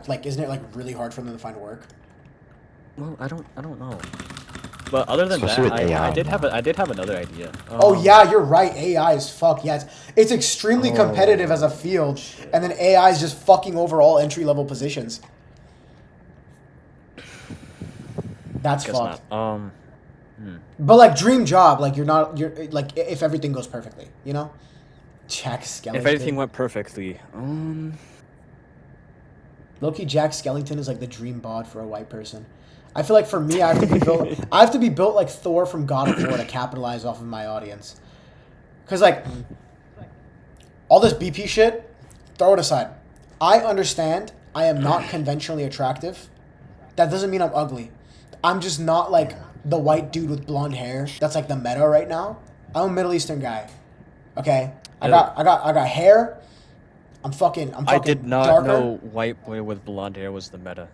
Like, isn't it like really hard for them to find work? Well, I don't know. But other than Especially that, with AI, I did have another idea. Oh yeah, you're right. AI is fuck. Yeah, it's extremely competitive as a field, and then AI is just fucking over all entry level positions. That's Guess fucked. not. But like dream job, like you're like if everything goes perfectly, you know. Jack Skellington. If everything went perfectly, Low-key, Jack Skellington is like the dream bod for a white person. I feel like for me, I have to be built. I have to be built like Thor from God of War to capitalize off of my audience. Cause like all this BP shit, throw it aside. I understand I am not conventionally attractive. That doesn't mean I'm ugly. I'm just not like the white dude with blonde hair. That's like the meta right now. I'm a Middle Eastern guy. Okay, I got hair. I'm fucking I did not darker. know white boy with blonde hair was the meta.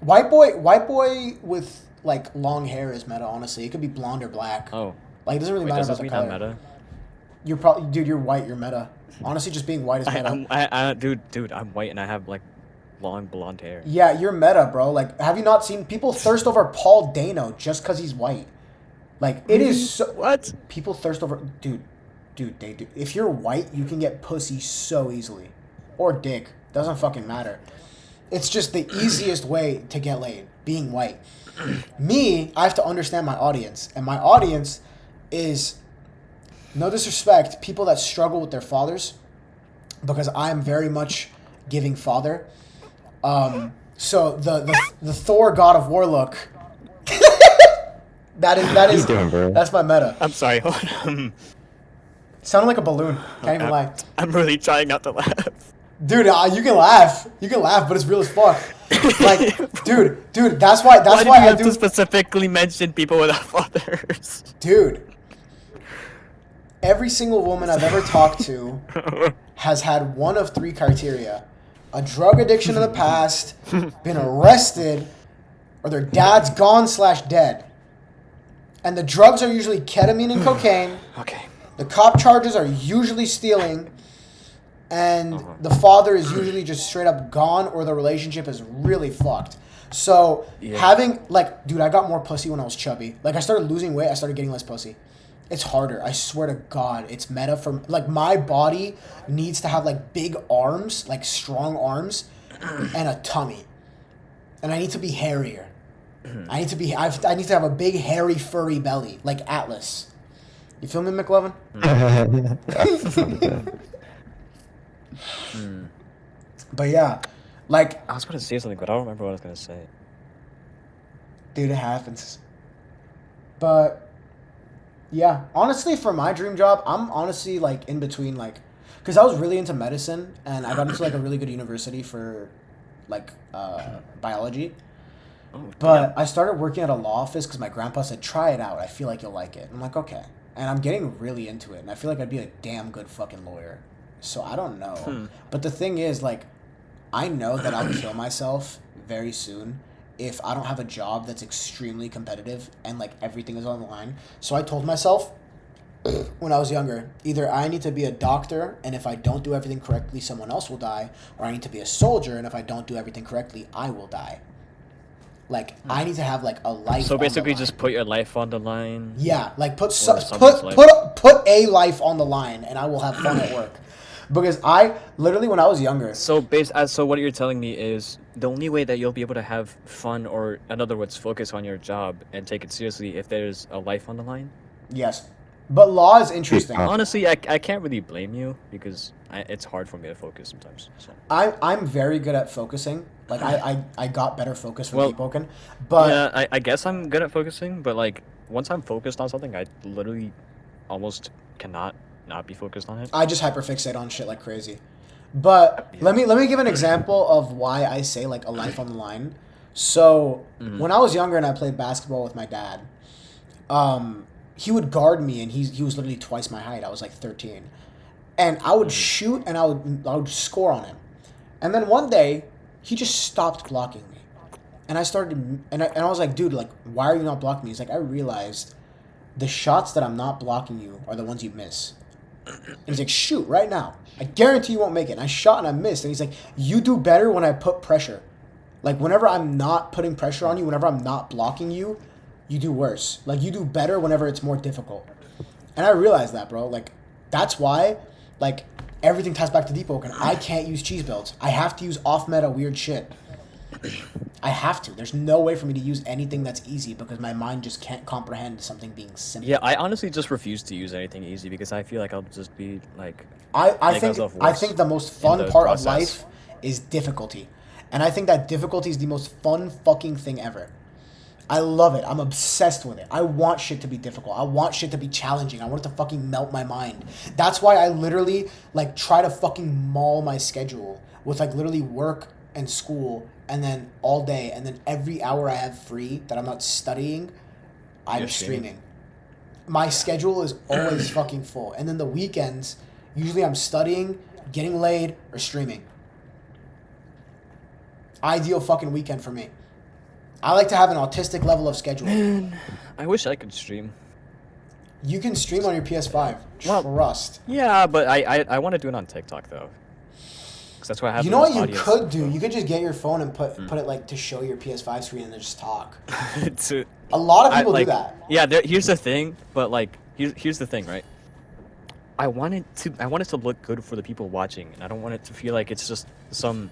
White boy with like long hair is meta. Honestly, it could be blonde or black. Oh, Like it doesn't really wait, matter does about this the mean color. I'm meta? You're probably dude. You're white. You're meta. Honestly, just being white is meta. Dude, I'm white and I have like long blonde hair. Yeah, you're meta, bro. Like, have you not seen people thirst over Paul Dano just because he's white? Like, it is so. What? People thirst over, dude. They do. If you're white, you can get pussy so easily, or dick. Doesn't fucking matter. It's just the easiest way to get laid, being white. Me, I have to understand my audience, and my audience is, no disrespect, people that struggle with their fathers, because I am very much giving father. So the Thor God of War look. that is What are you doing, bro? that's my meta. I'm sorry. Hold on. Sounded like a balloon. Can't even lie. I'm really trying not to laugh. Dude, you can laugh. You can laugh, but it's real as fuck. Like, dude, that's why Why did you I have do. to specifically mention people without fathers? Dude, every single woman I've ever talked to has had one of three criteria: a drug addiction in the past, been arrested, or their dad's gone/dead. And the drugs are usually ketamine and cocaine. Okay. The cop charges are usually stealing. And the father is usually just straight up gone, or the relationship is really fucked. So having like, dude, I got more pussy when I was chubby. Like I started losing weight, I started getting less pussy. It's harder. I swear to God, it's meta for like my body needs to have like big arms, like strong arms, and a tummy, and I need to be hairier. I need to have a big hairy furry belly like Atlas. You feel me, McLovin? But yeah, like, I was going to say something, but I don't remember what I was going to say. dude, it happens. But yeah, honestly, for my dream job, I'm honestly like in between, like, because I was really into medicine and I got into like a really good university for like biology. Oh, But I started working at a law office because my grandpa said, try it out. I feel like you'll like it. I'm like, okay. and I'm getting really into it, and I feel like I'd be a damn good fucking lawyer. So I don't know. But the thing is, like, I know that I'll kill myself very soon if I don't have a job that's extremely competitive and, like, everything is on the line. So I told myself when I was younger, either I need to be a doctor, and if I don't do everything correctly, someone else will die, or I need to be a soldier, and if I don't do everything correctly, I will die. Like, I need to have, like, a life. So basically, on the line. just put your life on the line. Yeah, like put life. put a life on the line, and I will have fun at work. Because I literally, when I was younger. So what you're telling me is the only way that you'll be able to have fun, or in other words, focus on your job and take it seriously, if there's a life on the line. Yes, but law is interesting. Honestly, I can't really blame you because it's hard for me to focus sometimes. So. I'm very good at focusing. Like I got better focus from Deepoken, but yeah, I guess I'm good at focusing. But like once I'm focused on something, I literally almost cannot not be focused on it. I just hyperfixate on shit like crazy. But let me give an example of why I say like a life on the line. So when I was younger and I played basketball with my dad, he would guard me, and he was literally twice my height. I was like 13, and I would shoot, and I would score on him, and then one day he just stopped blocking me, and I started and I was like, dude, like, why are you not blocking me? He's like, I realized the shots that I'm not blocking you are the ones you miss. And he's like, shoot right now. I guarantee you won't make it. And I shot and I missed. And he's like, you do better when I put pressure. Like, whenever I'm not putting pressure on you, whenever I'm not blocking you, you do worse. Like, you do better whenever it's more difficult. And I realized that, bro. Like, that's why, like, everything ties back to Deepoken. I can't use cheese builds. I have to use off-meta weird shit. I have to. There's no way for me to use anything that's easy because my mind just can't comprehend something being simple. Yeah, I honestly just refuse to use anything easy because I feel like I'll just be like. I think the most fun part of life is difficulty, and I think that difficulty is the most fun fucking thing ever. I love it. I'm obsessed with it. I want shit to be difficult. I want shit to be challenging. I want it to fucking melt my mind. That's why I literally like try to fucking maul my schedule with like literally work and school, and then all day, and then every hour I have free that I'm not studying, I'm streaming. My schedule is always fucking full. And then the weekends, usually I'm studying, getting laid, or streaming. Ideal fucking weekend for me. I like to have an autistic level of schedule. Man, I wish I could stream. You can stream on your PS5. Trust. Yeah, but I want to do it on TikTok, though. That's what happens. You know what you could do? You could just get your phone and put it like to show your PS5 screen and then just talk. A lot of people do that. Yeah, here's the thing, but like here's the thing, right? I want it to look good for the people watching, and I don't want it to feel like it's just some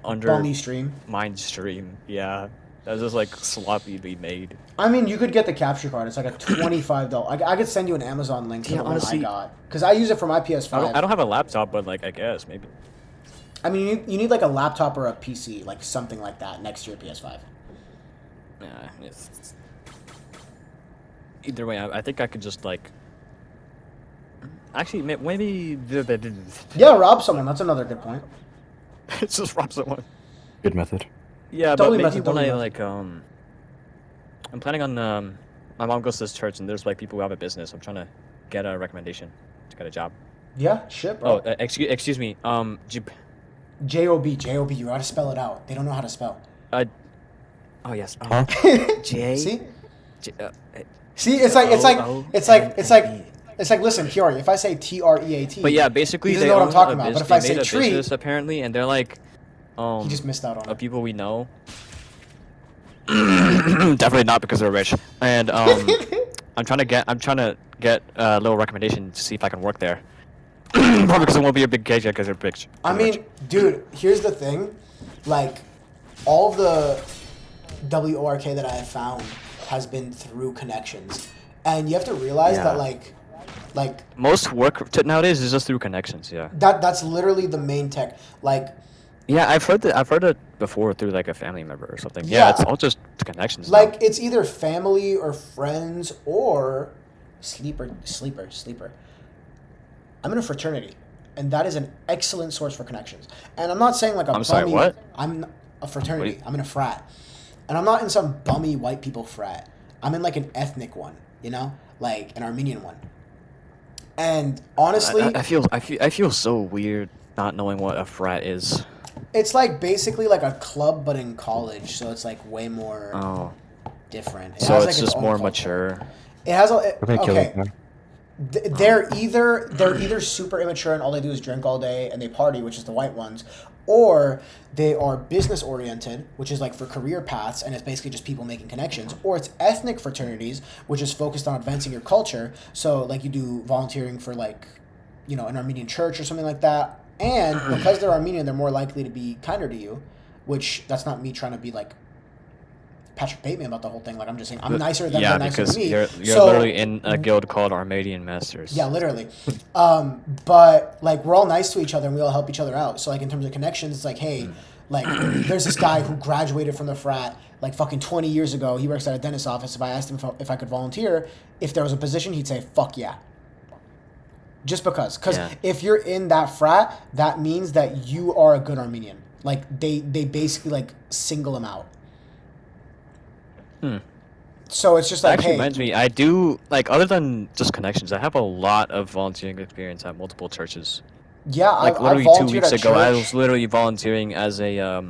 bummy stream. Mind stream. Yeah, that's just like sloppily made. I mean, you could get the capture card. It's like a $25. I could send you an Amazon link to the one I got because I use it for my PS5. I don't have a laptop, but like I guess maybe. I mean, you need like a laptop or a PC, like something like that, next to your PS5. Yeah. Either way, I think I could just like. Actually, maybe. Yeah, rob someone. That's another good point. It's just rob someone. Good method. Yeah, but maybe when I like I'm planning on my mom goes to this church and there's like people who have a business. I'm trying to get a recommendation to get a job. Yeah, shit, bro. Oh, excuse me. J-O-B, you gotta spell it out. They don't know how to spell. Oh yes. J. See? See, it's like listen, Kiori. If I say Treat. But yeah, basically they know what I'm talking about. But if I say treat, business, apparently, and they're like, he just missed out on it. People we know. Definitely not because they're rich. And I'm trying to get a little recommendation to see if I can work there. Probably because it won't be a big paycheck because they're rich. I mean, dude, here's the thing. Like, all the WORK that I have found has been through connections. And you have to realize that, like... most work nowadays is just through connections, yeah. That's literally the main tech. Like... Yeah, I've heard it before through, like, a family member or something. Yeah, it's all just connections Like, now. It's either family or friends or... Sleeper. I'm in a fraternity, and that is an excellent source for connections. And I'm not saying like I'm sorry, what? I'm a fraternity. I'm in a frat, and I'm not in some bummy white people frat. I'm in like an ethnic one. You know, like an Armenian one. And honestly, I feel so weird not knowing what a frat is. it's like basically like a club, but in college. So it's like way more Oh, different. It so has it's like its just own more culture. mature. It has a Okay, kill okay. it. They're either super immature and all they do is drink all day and they party, which is the white ones, or they are business oriented, which is like for career paths and it's basically just people making connections, or it's ethnic fraternities, which is focused on advancing your culture. So like you do volunteering for like, you know, an Armenian church or something like that. And because they're Armenian, they're more likely to be kinder to you, which that's not me trying to be like Patrick Bateman about the whole thing. Like I'm just saying I'm nicer than Yeah, they're nicer to because me. you're So literally in a guild called Armenian Masters. yeah, literally. But like we're all nice to each other and we all help each other out. So like in terms of connections, it's like, hey, like there's this guy who graduated from the frat like fucking 20 years ago. He works at a dentist's office. If I asked him if I could volunteer, if there was a position, he'd say, fuck yeah. Just because. Because Yeah. if you're in that frat, that means that you are a good Armenian. Like they basically like single him out. So it's just That like, actually hey, reminds me, I do like other than just connections, I have a lot of volunteering experience at multiple churches. yeah, Like I literally two volunteered weeks at ago, I church. was literally volunteering as a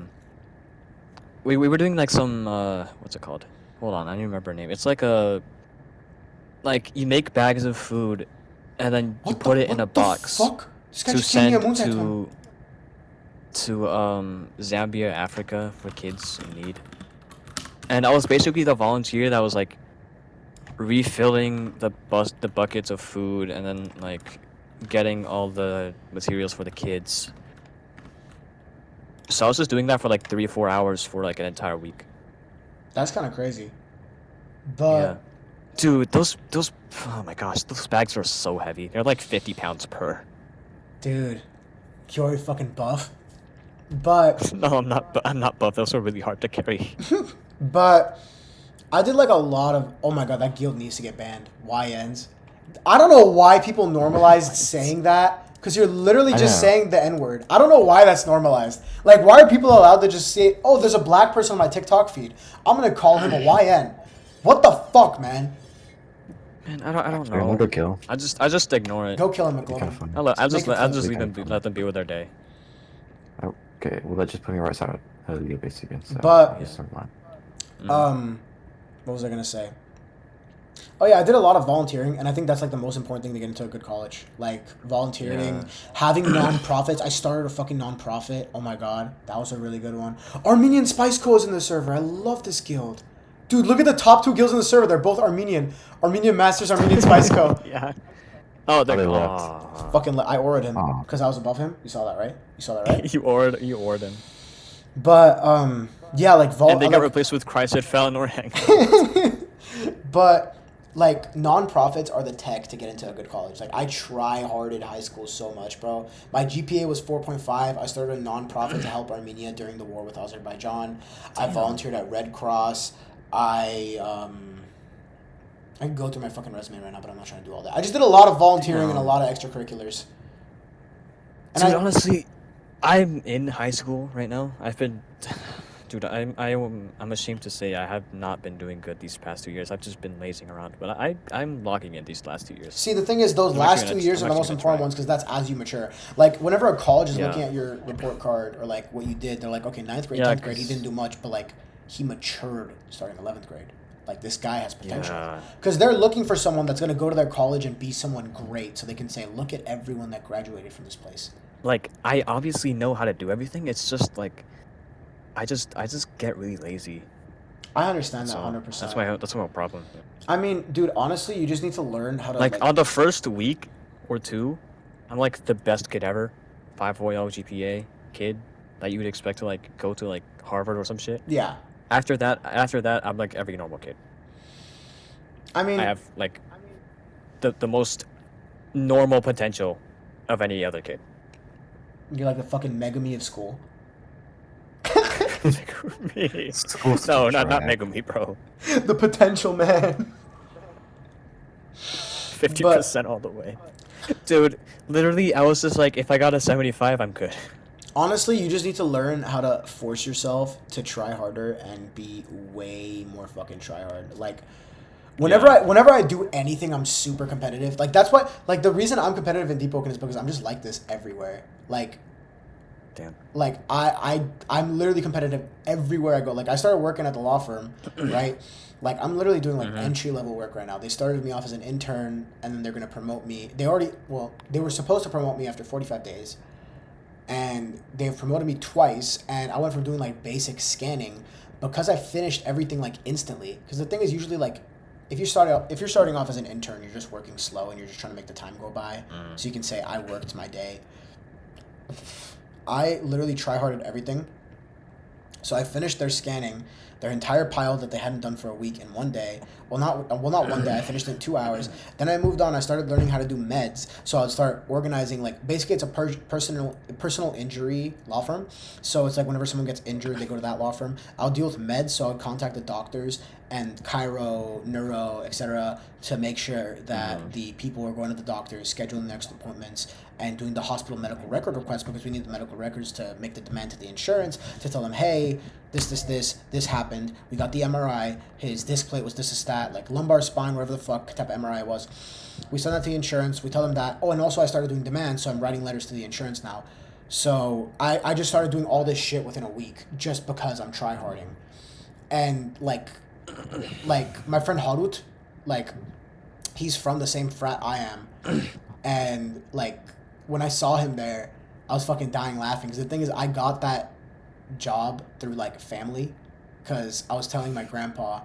we were doing like some what's it called? Hold on, I don't remember the name. It's like a like you make bags of food and then you put it in a box Fuck? This guy to just gave me a send moonshine time. to Zambia, Africa for kids in need. And I was basically the volunteer that was like refilling the buckets of food and then like getting all the materials for the kids. So I was just doing that for like 3 or 4 hours for like an entire week. That's kind of crazy. Yeah. But Dude, those oh my gosh, those bags are so heavy. They're like 50 pounds per. dude, Kiori fucking buff. But No, I'm not buff. Those are really hard to carry. but I did like a lot of. Oh my god, that guild needs to get banned. YNs. I don't know why people normalized saying that. Because you're literally I just know. saying the N word. I don't know why that's normalized. Like, why are people allowed to just say, oh, there's a black person on my TikTok feed. I'm going to call him a YN. What the fuck, man? Man, I don't I want know. to kill. I just ignore it. Go kill him, It'd be kind of McLovin. funny. I'll just Make it fun. leave them let them be with their day. Okay, well that just put me right side of the base again. So But- just never mind. What was I going to say? Oh yeah, I did a lot of volunteering, and I think that's like the most important thing to get into a good college. Like volunteering, Yeah. having nonprofits. I started a fucking nonprofit. Oh my god, that was a really good one. Armenian Spice Co is in the server. I love this guild, dude. Look at the top two guilds in the server. They're both Armenian. Armenian Masters, Armenian Spice Co. Yeah. Oh, they they're left. aw. Fucking, I auroed him Aw. because I was above him. You saw that, right? You saw that, right? you ordered them. But yeah, like And they got like, replaced with Christ at Falnor Hang. But like nonprofits are the tech to get into a good college. Like I try hard in high school so much, bro. My GPA was 4.5. I started a nonprofit to help Armenia during the war with Azerbaijan. I volunteered at Red Cross. I can go through my fucking resume right now, but I'm not trying to do all that. I just did a lot of volunteering and a lot of extracurriculars. And Dude, honestly, I'm in high school right now. I've been, dude, I'm ashamed to say I have not been doing good these past 2 years. I've just been lazing around, but I'm locking in these last 2 years. See, the thing is, those I'm last actually 2 gonna- years I'm are the most actually important gonna ones because that's as you mature. Like, whenever a college is Yeah. looking at your report card or, like, what you did, they're like, okay, 9th grade, Yeah, 10th grade, he 'cause- didn't do much, but, like, he matured starting 11th grade. Like, this guy has potential. Yeah. Because they're looking for someone that's going to go to their college and be someone great so they can say, look at everyone that graduated from this place. Like, I obviously know how to do everything. It's just like, I just get really lazy. I understand that So 100%. that's my problem. I mean, dude, honestly, you just need to learn how to, Like on the first week or two, I'm like the best kid ever, 5.0 GPA kid that you would expect to like go to like Harvard or some shit. yeah. After that, I'm like every normal kid. I mean, I have like the most normal potential of any other kid. you're like the fucking Megami of school. Me. School's No, not trash. Megumi, bro. The potential man. 50% all the way. Dude, literally, I was just like, if I got a 75, I'm good. Honestly, you just need to learn how to force yourself to try harder and be way more fucking try hard. Like, Whenever I do anything, I'm super competitive. Like that's why like the reason I'm competitive in Deep Open is because I'm just like this everywhere. Like Damn. Like I'm literally competitive everywhere I go. Like I started working at the law firm, right? Like I'm literally doing like entry level work right now. They started me off as an intern, and then they're gonna promote me. They were supposed to promote me after 45 days, and they've promoted me twice. And I went from doing like basic scanning because I finished everything like instantly. Because the thing is usually like if you're starting off as an intern, you're just working slow and you're just trying to make the time go by, so you can say I worked my day. I literally try-harded everything. So I finished their scanning, their entire pile that they hadn't done for a week in one day. Well, not one day. I finished it in 2 hours. Then I moved on. I started learning how to do meds. So I'd start organizing, like, basically it's a personal injury law firm. So it's like whenever someone gets injured, they go to that law firm. I'll deal with meds, so I'd contact the doctors and chiro, neuro, etc. to make sure that the people who are going to the doctors, scheduling the next appointments, and doing the hospital medical record requests because we need the medical records to make the demand to the insurance to tell them, hey, this happened. We got the MRI. His disc plate was this, that, like lumbar spine, whatever the fuck type of MRI it was. We send that to the insurance. We tell them that. Oh, and also I started doing demand, so I'm writing letters to the insurance now. So I just started doing all this shit within a week just because I'm tryharding. And like my friend Harut, like he's from the same frat I am, and like when I saw him there, I was fucking dying laughing. Because the thing is, I got that job through like family, because I was telling my grandpa,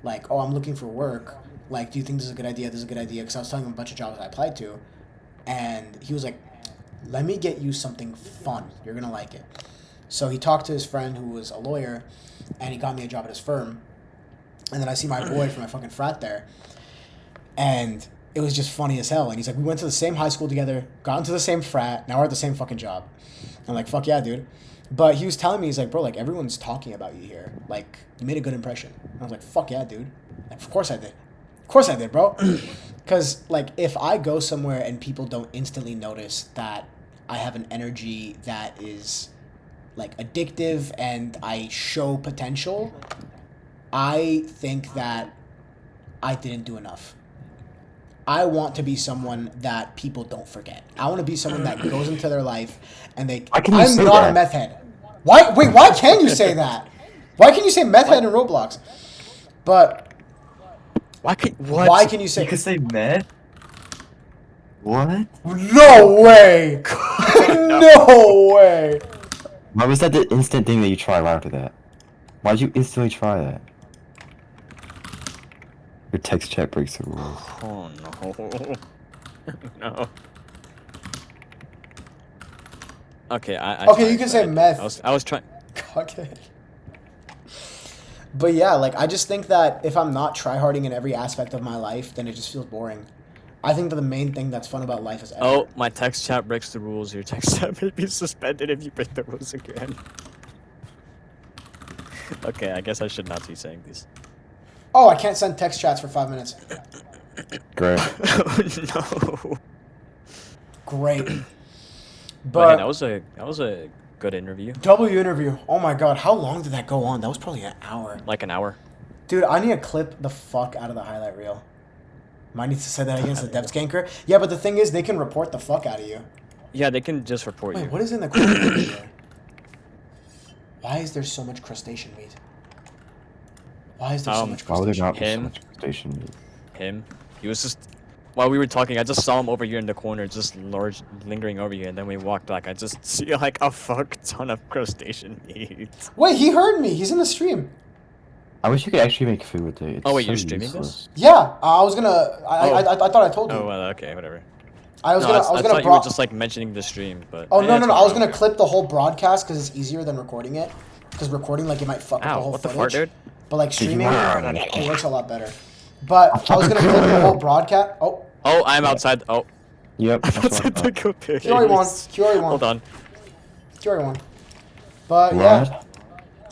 like, oh, I'm looking for work. Like, do you think this is a good idea? This is a good idea. Because I was telling him a bunch of jobs I applied to, and he was like, let me get you something fun. You're gonna like it. So he talked to his friend who was a lawyer, and he got me a job at his firm. And then I see my boy from my fucking frat there, and it was just funny as hell. And he's like, we went to the same high school together, got into the same frat, now we're at the same fucking job. I'm like, fuck yeah, dude. But he was telling me, he's like, bro, like, everyone's talking about you here. Like, you made a good impression. And I was like, fuck yeah, dude. Like, of course I did. Of course I did, bro. Because, like, if I go somewhere and people don't instantly notice that I have an energy that is, like, addictive and I show potential, I think that I didn't do enough. I want to be someone that people don't forget. I want to be someone that goes into their life and they... I'm not a meth head. Why? Wait, why can you say that? Why can you say meth head in Roblox? But... Why can you say... You can say meth? What? No way! No way! Why was that the instant thing that you tried right after that? Why'd you instantly try that? Your text chat breaks the rules. Oh no. No. Okay, Okay, you can say meth. I was trying. Okay. But yeah, like, I just think that if I'm not tryharding in every aspect of my life, then it just feels boring. I think that the main thing that's fun about life is effort. Oh, my text chat breaks the rules. Your text chat may be suspended if you break the rules again. Okay, I guess I should not be saying these. Oh, I can't send text chats for 5 minutes. Great. Oh, no. Great. But But hey, that was a good interview. W interview. Oh my god, how long did that go on? That was probably an hour. Like an hour. Dude, I need to clip the fuck out of the highlight reel. Might need to say that against the depth ganker. Yeah, but the thing is, they can report the fuck out of you. Yeah, they can just report you. Wait, what is in the corner here? Why is there so much crustacean meat? Why is there so much Why would there crustacean not meat? be so Him. much station meat? Him. He was just... While we were talking, I just saw him over here in the corner, just lingering over here, and then we walked back. I just see, like, a fuck ton of crustacean meat. Wait, he heard me. He's in the stream. I wish you could actually make food with it. It's Oh, wait, so you're streaming useless. Yeah, I was gonna. I thought I told you. Oh, well, okay, whatever. I was No, gonna. I I was thought gonna. you were just, like, mentioning the stream, but... Oh eh, no it's no! I was okay. gonna clip the whole broadcast because it's easier than recording it. Because recording, like, it might fuck up the Ow, whole what the footage. fart, dude? But like streaming, Wow. it works a lot better. But I was gonna clip the whole broadcast. Oh, Oh, I'm outside. Oh. Yep. I'm That's what I outside the thought. go pick. Kiori won. Kiori won. Hold on. Kiori won. But Rad? yeah,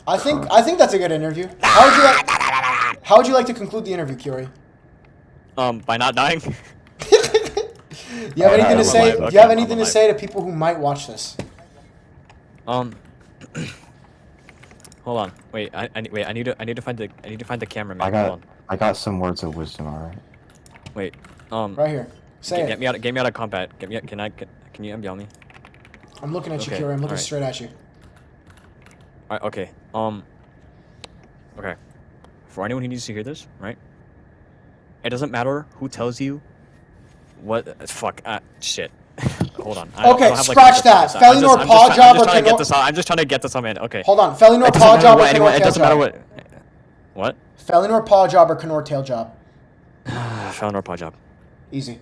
I think that's a good interview. How would you like to conclude the interview, Kiori? By not dying? You have anything to say? alive. Do Okay, you have I'm anything to alive. say to people who might watch this? Hold on. Wait. Wait. I need to find the cameraman. Hold on. I got some words of wisdom. All right. Wait. Right here. Say Get it. me out. Get me out of combat. Can you MBL me? I'm looking at you, Okay, Kiori. I'm looking alright. straight at you. Alright. Okay. Okay. For anyone who needs to hear this, right? It doesn't matter who tells you what. Fuck. Shit. Hold on. I Okay, don't have, like, scratch context that. for this. Felinor paw job or Canor... I'm just trying to get this on, man. Okay. Hold on. Felinor It doesn't paw matter job or what anyone. Canor It tail doesn't matter job? what. What? Felinor paw job or Canor tail job? Found our paw job. Easy.